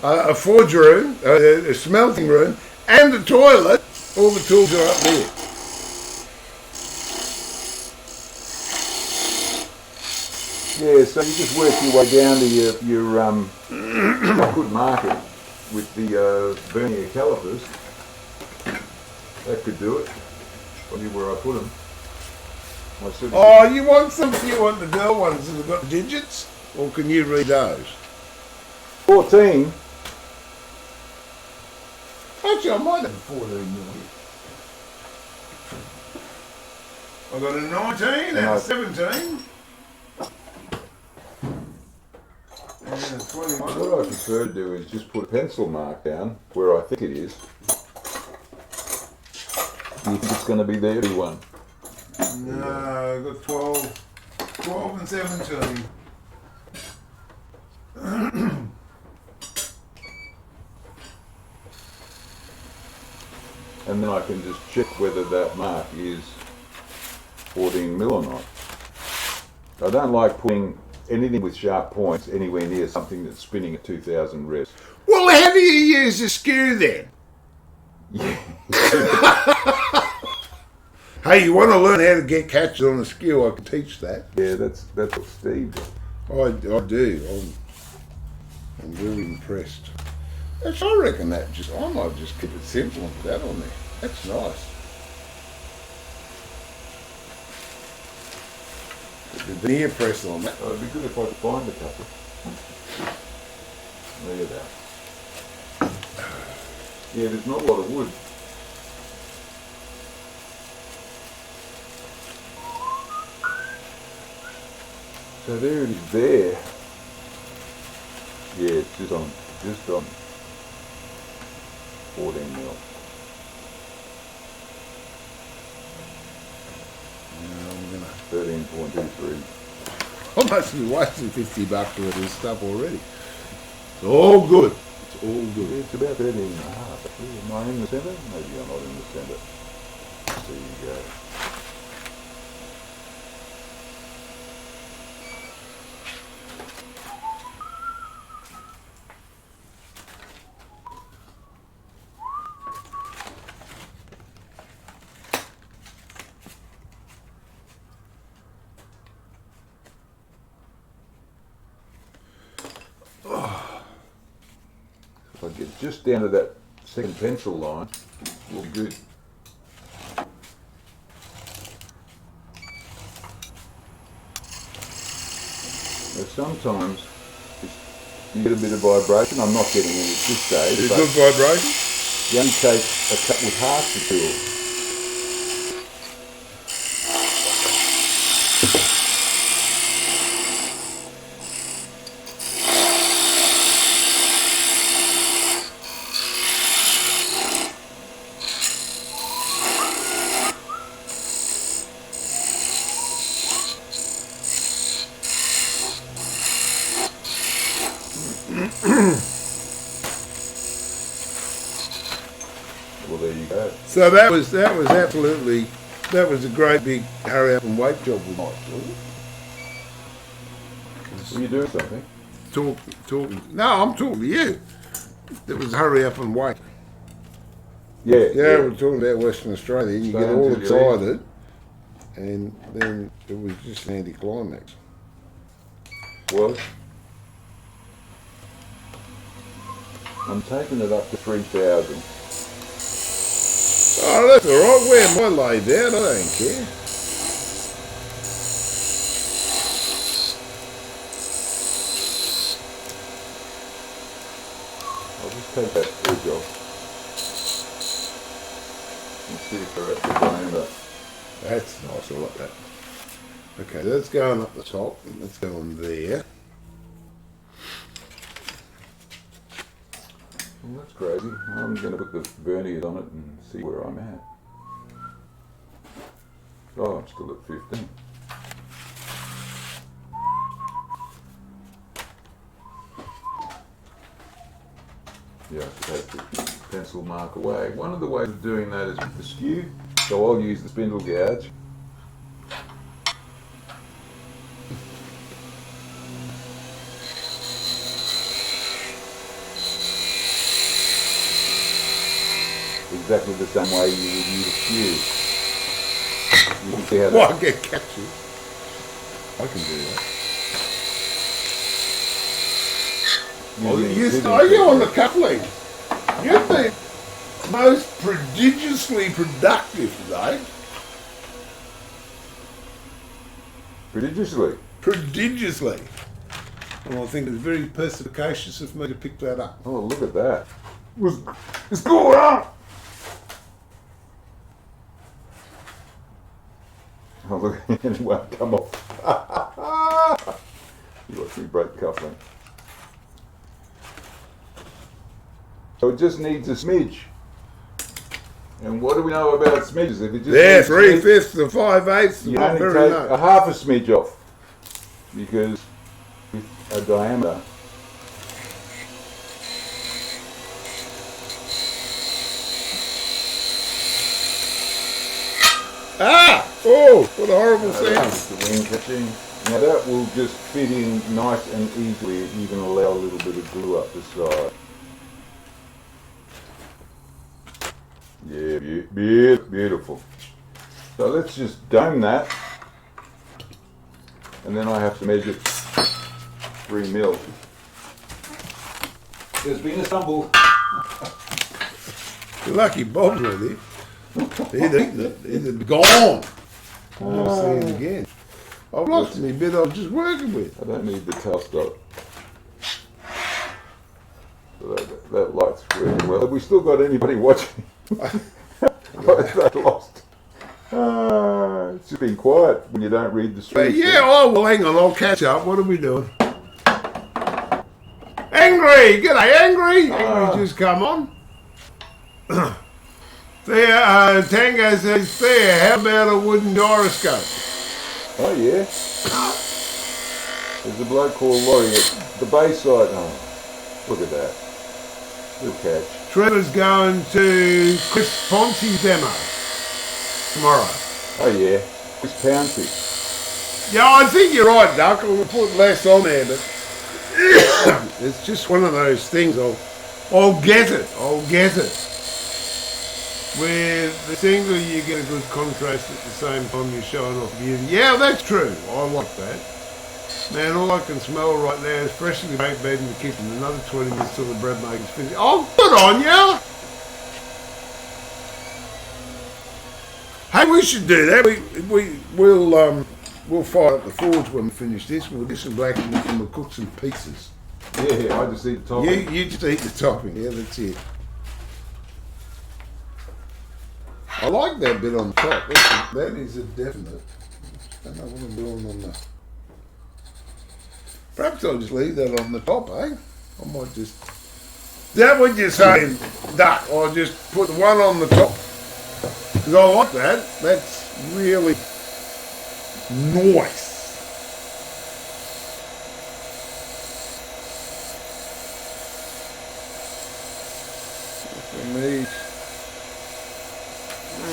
a forge room, a smelting room, and a toilet. All the tools are up there.
Yeah, so you just work your way down to your good market with the vernier calipers. That could do it. I knew where I put them.
Oh, you want the girl ones that have got digits? Or can you read those?
14.
Actually, I might have a 14 millimeter. I've got a 19 and a 17. And a 21.
What I prefer to do is just put a pencil mark down where I think it is. You think it's going to be the heavy one?
No, I've got 12 and 17.
And then I can just check whether that mark is 14 mil or not. I don't like putting anything with sharp points anywhere near something that's spinning at 2000 revs.
Well, how do you use the skew then?
Yeah.
Hey, you want to learn how to get catches on the skew? I can teach that.
Yeah, that's what Steve did.
I do. I'm very impressed. That's, I reckon I might just keep it simple and put that on there. That's nice. Put the veneer press on that.
Oh, it'd be good if I could find a couple. Look at that. Yeah, there's not a lot of wood. So there it is there. Yeah, it's just on 14 mil.
I'm gonna
13.23.
I must be wasting $50 worth of this stuff already. It's all good. It's all good.
It's about 13 and a half. Am I in the centre? Maybe I'm not in the centre. There you go. If I get just down to that second pencil line, we'll be good. Now sometimes you get a bit of vibration. I'm not getting any at this stage.
Is it
but
good vibration?
you only take a cut with half the tool. Well, there you go.
So that was absolutely, that was a great big hurry up and wait job we might do.
Were you doing something?
Talking. No, I'm talking to you. It was hurry up and wait.
Yeah.
Yeah, we're talking about Western Australia. You get all excited, and then it was just an anticlimax.
Well, I'm taking it up to 3,000.
Oh, that's alright. Where am I laid down? I don't care.
I'll just take that edge off and see if they're at the diameter.
That's nice. I like that. Okay, that's going up the top. Let's go on there.
Well, that's crazy. I'm going to put the verniers on it and see where I'm at. Oh, I'm still at 15. Yeah, I should take the pencil mark away. One of the ways of doing that is with the skew, so I'll use the spindle gouge. Exactly the same way you would use a skew. You can see how
Well,
that...
I get captured. I can do that. Are you on the coupling? You've been most prodigiously productive today.
Prodigiously.
Prodigiously. And I think it's very perspicacious of me to pick that up.
Oh, look at that. It's going on! Oh, look, it won't come off. You watch me break the cufflink. So it just needs a smidge. And what do we know about smidges? If it just
There,
needs
3/5 to 5/8.
you only take a half a smidge off. Because with a diameter,
Ah! Oh, what a horrible sound.
that's the wind catching. Now that will just fit in nice and easily if you can allow a little bit of glue up the side. Yeah, beautiful. So let's just dome that. And then I have to measure 3 mil. There's been a stumble.
You're lucky Bob's ready. He'd eaten it. He'd gone. I'll see it again. I've lost me bit I was just working with.
I don't need the tail stop. So that light's working well. Have we still got anybody watching? They lost. It's just been quiet when you don't read the streets.
Yeah, oh, well, hang on. I'll catch up. What are we doing? Angry! G'day, Angry! Angry just come on. There, Tango says, there, how about a wooden gyroscope?
Oh yeah. There's a bloke called Laurie at the Bayside. Oh, look at that. Good catch.
Trevor's going to Chris Ponce's demo tomorrow.
Oh yeah. Chris Pouncey.
Yeah, I think you're right, Duck. I'll put less on there, but it's just one of those things. I'll get it. With the single, you get a good contrast at the same time you're showing off beauty. Yeah, that's true. I like that. Man, all I can smell right now is freshly baked bread in the kitchen. Another 20 minutes till the bread maker's finished. Oh, good on ya! Hey, we should do that. We'll fire up the forge when we finish this. We'll get some black in it and we'll cook some pizzas.
Yeah, I just eat the topping.
You just eat the topping. Yeah, that's it. I like that bit on top. That is a definite. I don't know what I'm doing on that. Perhaps I'll just leave that on the top, eh? I might just... Is that what you're saying, Duck? I'll just put the one on the top. Because I like that. That's really nice. For me...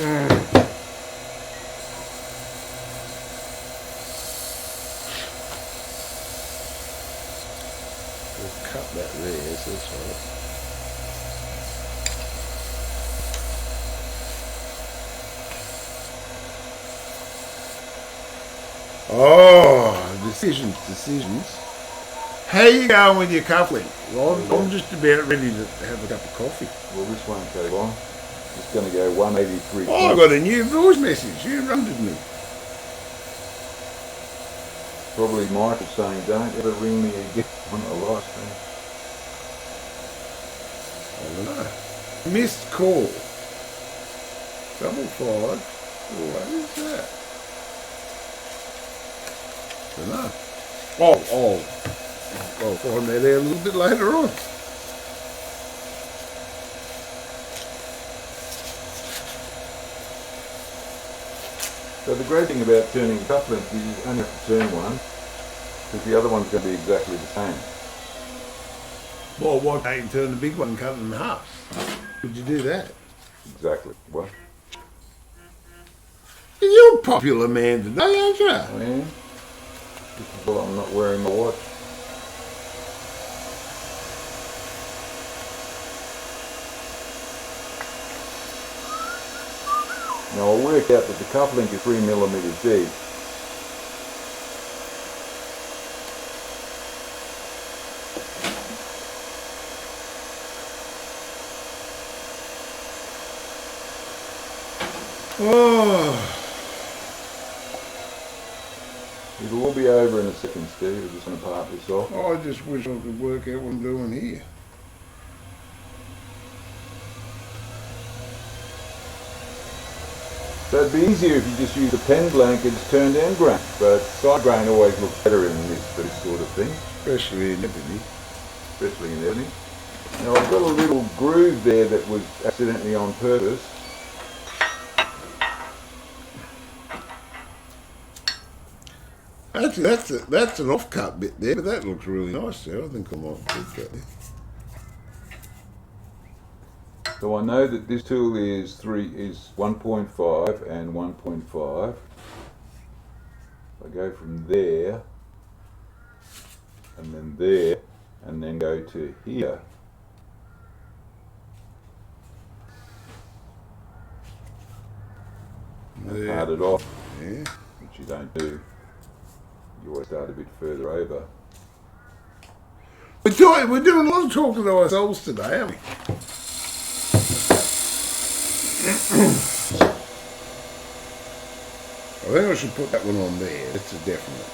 We'll cut that there, so that's right. Oh, decisions. How you going with your coupling? Well, I'm just about ready to have a cup of coffee.
Well, this won't go long. It's going to go 183.
Oh, I got a new voice message. You reminded me.
Probably Michael saying, don't ever ring me again on a live stream.
I don't know. Missed call. 55. What is that? I don't know. I'll find that out a little bit later on.
So the great thing about turning a coupling is you only have to turn one, because the other one's going to be exactly the same.
Well, why can't you turn the big one and cut it in half? Could you do that?
Exactly. What?
You're a popular man today, aren't you?
I am. Well, I'm not wearing my watch. Now I worked out that the coupling is 3 millimeters deep.
Oh,
It'll all be over in a second, Steve. I'm just going to part this off.
I just wish I could work out what I'm doing here.
So it'd be easier if you just use a pen blankets turned end grain, but side grain always looks better in this sort of thing.
Especially in ebony.
Especially in ebony. Now I've got a little groove there that was accidentally on purpose.
Actually, that's an off-cut bit there, but that looks really nice there. I think I might put that there.
So I know that this tool is 1.5 and 1.5. I go from there, and then there, and then go to here. And
There.
part it off,
Yeah.
which you don't do. You always start a bit further over.
We're doing a lot of talking to ourselves today, aren't we? I think I should put that one on there. It's a definite.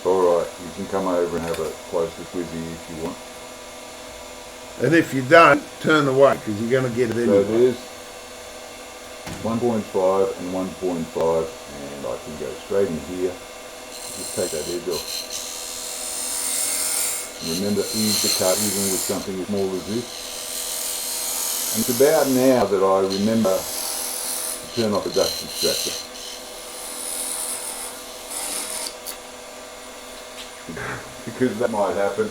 Alright, you can come over and have a closer squizzy if you want.
And if you don't, turn away because you're going to get it
So
anyway.
there's 1.5 and 1.5, and I can go straight in here. Just take that edge off. Remember, ease the cut even with something as small as this. And it's about now that I remember to turn off the dust extractor. Because that might happen.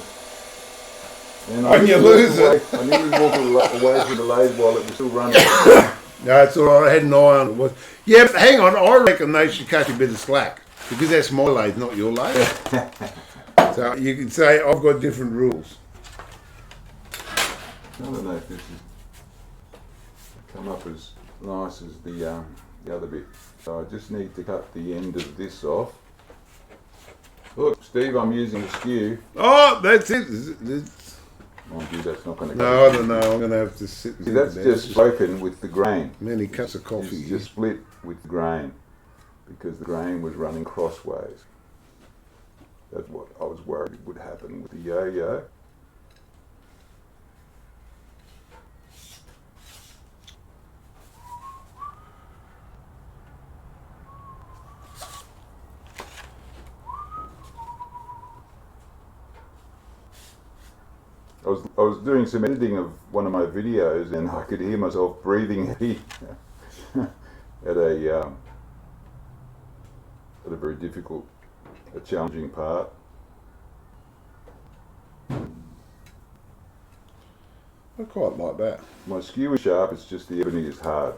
And
When you lose it.
I nearly walked away from the lathe while it was still running.
No, it's all right. I had an eye on it. Yeah, but hang on. I reckon they should cut you a bit of slack because that's my lathe, not your lathe. So you can say I've got different rules.
I don't know if this has come up as nice as the other bit. So I just need to cut the end of this off. Look, Steve, I'm using a skew.
Oh, that's it.
Mind you, that's not going to
No,
go.
I don't know. I'm going to have to sit. And
See,
think
that's
about
just
it.
broken with the grain.
Many cups of coffee.
It's just split with the grain because the grain was running crossways. That's what I was worried would happen with the yo-yo. I was doing some editing of one of my videos and I could hear myself breathing heavy at a very difficult, a challenging part.
I quite like that.
My skew is sharp, it's just the ebony is hard.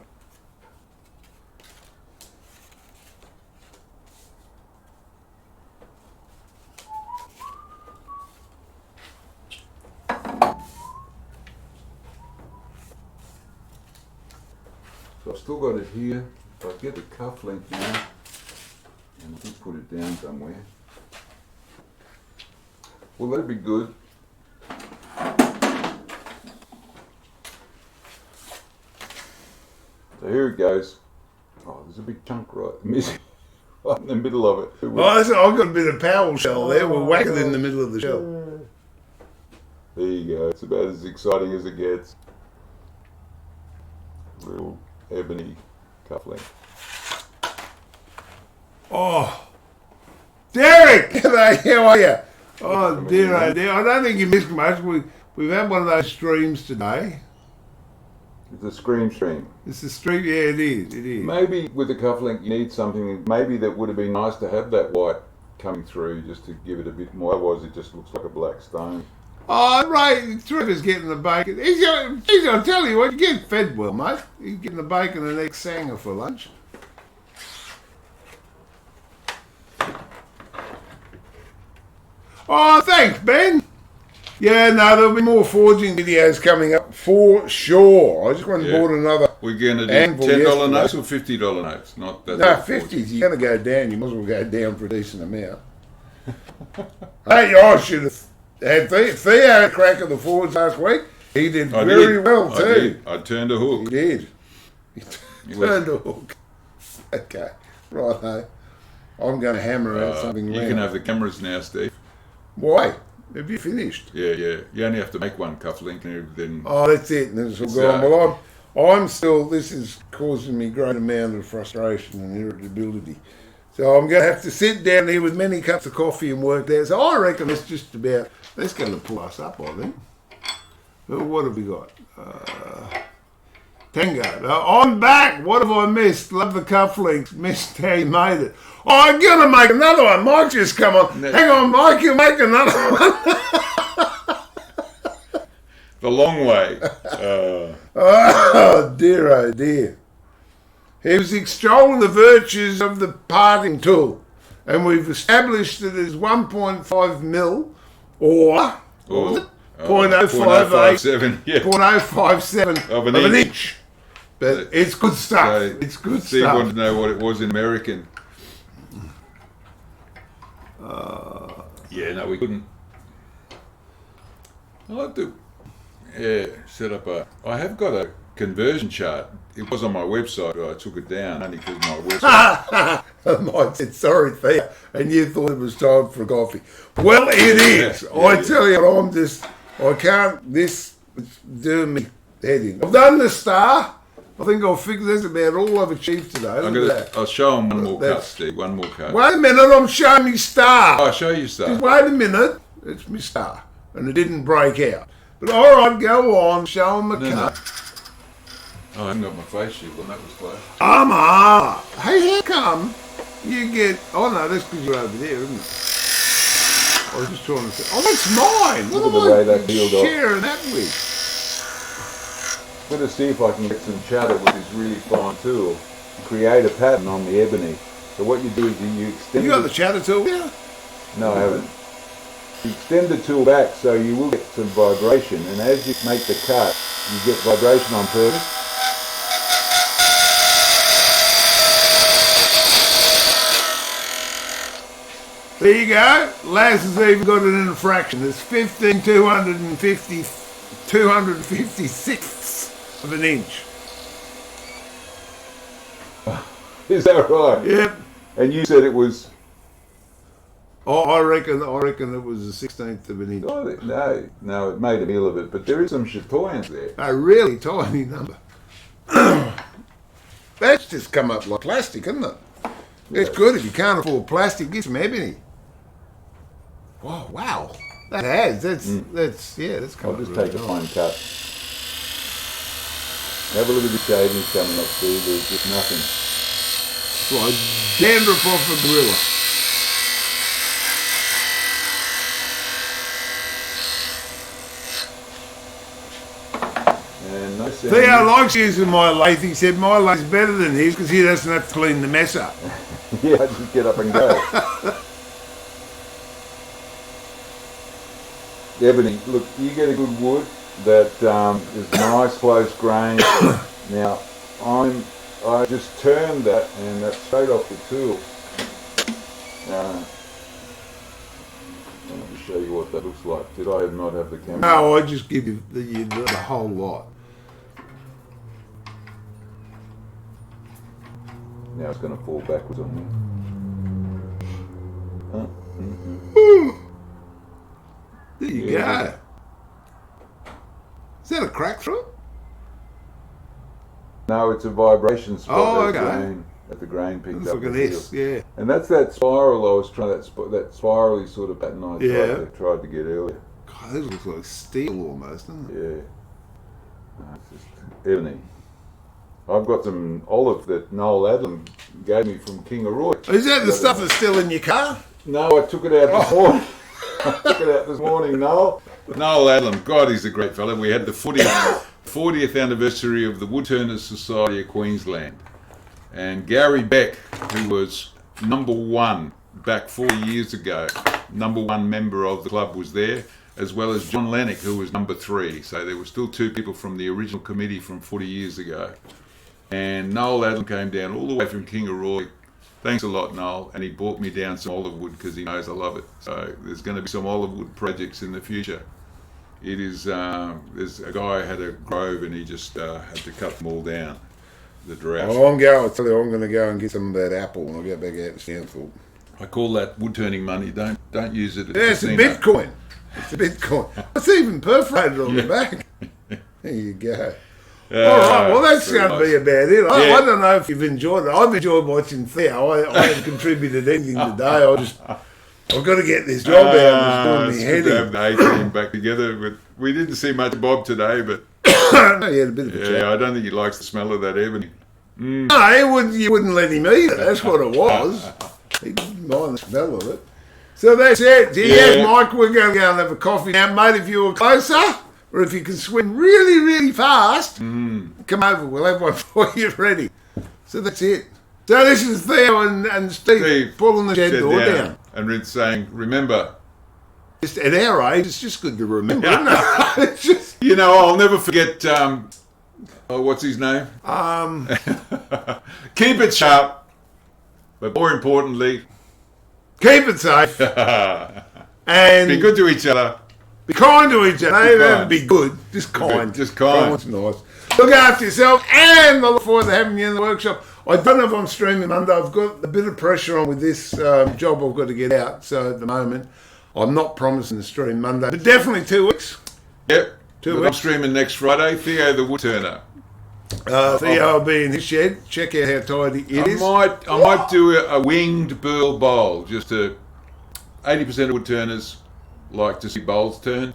So I've still got it here. If I get the cuff length now, and I'll just put it down somewhere. Well, that'd be good. So here it goes. Oh, there's a big chunk missing right in the middle of it.
Oh, I've got a bit of Powell shell there. We'll whack it in the middle of the shell.
There you go. It's about as exciting as it gets. Little ebony cufflink.
Oh, Derek! G'day, how are you? Oh dear, oh dear. I don't think you missed much. We've had one of those streams today.
It's a stream.
It's a stream, yeah, it is.
Maybe with the cufflink you need something, maybe that would have been nice to have that white coming through just to give it a bit more, otherwise it just looks like a black stone.
Oh, right, Trevor's getting the bacon. Geez, I'll tell you what, you get fed well, mate. He's getting the bacon and egg sanger for lunch. Oh, thanks, Ben. Yeah, no, there'll be more forging videos coming up for sure. I just went and bought another.
We're going to do
handful
$10 notes or $50 notes? Not that.
No, 50s. You're going to go down. You might as well go down for a decent amount. Hey, I should have had Theo had a crack at the forge last week. He did very well too.
I turned a hook.
He did. He turned a hook. Okay, right. No, I'm going to hammer out something.
You can have the cameras now, Steve.
Why? Have you finished?
Yeah. You only have to make one cufflink and then...
Oh, that's it. And it's all gone. Well, I'm still... This is causing me a great amount of frustration and irritability. So I'm going to have to sit down here with many cups of coffee and work there. So I reckon that's just about... That's going to pull us up, I think. Well, what have we got? Tango. I'm back. What have I missed? Love the cufflinks. Missed how you made it. Oh, I'm going to make another one. Mike just come on. Hang on, Mike. You'll make another one.
The long way.
Oh, dear, oh, dear. He was extolling the virtues of the parting tool. And we've established that it's 1.5 mil or... What was it? 0.057,
yeah.
0.057 of an inch. But it's good stuff. So it's good
Steve
stuff.
wanted to know what it was in American. Yeah, no, we couldn't. I'll have to set up a... I have got a conversion chart. It was on my website, but I took it down only because my website...
Mike said, sorry, Theo, and you thought it was time for a coffee. Well, it is. I tell you, I'm just... I can't... This is doing me head in. I've done the star. I think I'll figure that's about all I've achieved today.
I'll show them one more cut, Steve. One more cut.
Wait a minute, I'm showing me star.
I'll show you star.
Just wait a minute. It's my star. And it didn't break out. But all right, go on. Show them a cut.
No. Oh, I haven't got my face shield on. That was close.
Hey, how come you get... Oh, no, that's because you're over there, isn't it? I was just trying to say... Oh, that's mine.
Look at the way that peeled off.
Sharing that with.
I'm going to see if I can get some chatter with this really fine tool and create a pattern on the ebony. So what you do is you extend...
You got the chatter tool? Yeah.
No, I haven't. You extend the tool back so you will get some vibration, and as you make the cut, you get vibration on purpose.
There you go. Laz has even got it in a fraction. It's 256ths of an inch.
Is that right?
Yep.
And you said it was...
Oh, I reckon it was a 16th of an inch.
Oh, no, it made a meal of it, but there is some chatoyance there.
A really tiny number. That's just come up like plastic, isn't it? It's good if you can't afford plastic, get some ebony. Oh, wow. That has. That's
I'll just take a fine cut. Have a look at the shavings coming up, Steve. There's just nothing.
Like dandruff off a gorilla.
And no sound.
Theo likes using my lathe. He said my lathe's better than his because he doesn't have to clean the mess up.
Yeah, I just get up and go. Ebony, look, you get a good wood that is nice, close grain. Now, I just turned that, and that's straight off the tool. Let me show you what that looks like. Did I not have the camera?
No, I just give you the whole lot.
Now it's going to fall backwards on me.
There you go. Is that a crack through it?
No, it's a vibration spot.
Oh,
that
okay.
the grain picked
Looks
up.
like an
the
S,
heel.
yeah.
And that's that spiral I was trying, that spirally sort of pattern I tried to get earlier.
God, this looks like steel almost, doesn't it?
Yeah. No, it's just ebony. I've got some olive that Noel Adlam gave me from King of Roy.
Is that the stuff that's still in your car?
No, I took it out this morning. I took it out this morning, Noel. Noel Adlam, God, he's a great fella. We had the 40th anniversary of the Woodturners Society of Queensland. And Gary Beck, who was number one back 40 years ago, number one member of the club, was there, as well as John Lennox, who was number 3. So there were still 2 people from the original committee from 40 years ago. And Noel Adlam came down all the way from King of Roy. Thanks a lot, Noel. And he bought me down some olive wood because he knows I love it. So there's going to be some olive wood projects in the future. It is, there's a guy had a grove and he just had to cut them all down. The drought.
Oh, I'll tell you, I'm going to go and get some of that apple when I get back out to Stanford.
I call that wood turning money. Don't use it.
Yeah, it's a Bitcoin. It's a Bitcoin. It's even perforated on the back. There you go. All right, well, that's going to be about it. I don't know if you've enjoyed it. I've enjoyed watching Theo. I haven't contributed anything today. I've got to get this job out and it's doing me head
to have the 18 back together. But we didn't see much Bob today, but
he had a bit of a chat.
I don't think he likes the smell of that ebony.
No, you wouldn't let him eat it. That's what it was. He didn't mind the smell of it. So that's it. Yes, Mike, we're going to go and have a coffee now. Mate, if you were closer, or if you can swim really, really fast, come over. We'll have one for you ready. So that's it. So this is Theo and Steve pulling the shed door down.
And it's saying, remember.
Just at our age, it's just good to remember, isn't it? It's just,
I'll never forget, what's his name? Keep it sharp, but more importantly,
keep it safe. And
be good to each other.
Be kind to each other. Be good. Just kind.
Just kind.
Kind's nice. Look after yourself, and I look forward to having you in the workshop. I don't know if I'm streaming Monday. I've got a bit of pressure on with this job I've got to get out. So at the moment, I'm not promising to stream Monday, but definitely 2 weeks.
Yep.
2 weeks.
I'm streaming next Friday. Theo the Woodturner.
Theo will be in his shed. Check out how tidy it is.
I might do a winged burl bowl. Just 80% of woodturners like to see bowls turn,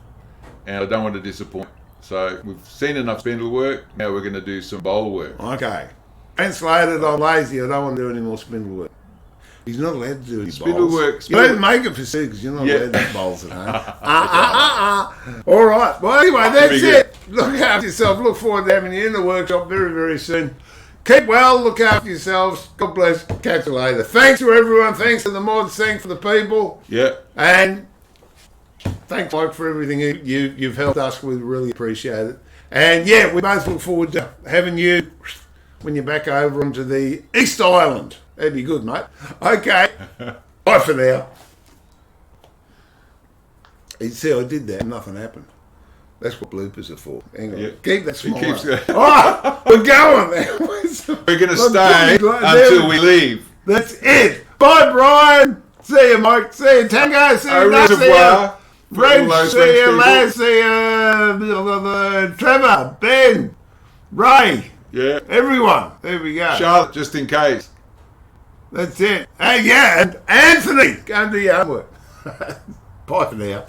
and I don't want to disappoint. So we've seen enough spindle work. Now we're going to do some bowl work.
Okay. Translated, I'm lazy. I don't want to do any more spindle work. He's not allowed to do any
Spindle
bowls.
work.
You don't make it for Sue because you're not allowed to do bowls at home. All right. Well, anyway, that's it. Look after yourself. Look forward to having you in the workshop very, very soon. Keep well. Look after yourselves. God bless. Catch you later. Thanks to everyone. Thanks to the mods. Thanks for the people.
Yeah.
And thanks, Mike, for everything you've helped us with. Really appreciate it. And yeah, we both look forward to having you when you're back over onto the East Island. That'd be good, mate. Okay. Bye for now. You see, I did that and nothing happened. That's what bloopers are for. Hang on.
Yeah.
Keep that smile.
All
right, we're going there.
We're going to stay until we leave.
That's it. Bye, Brian. See you, Mike. See you, Tango. See you, Nuts. See you, French. See you, Laz. See you, Trevor, Ben, Ray.
Yeah.
Everyone. There we go.
Charlotte, just in case.
That's it. And yeah, and Anthony, go and do your homework. Bye for now.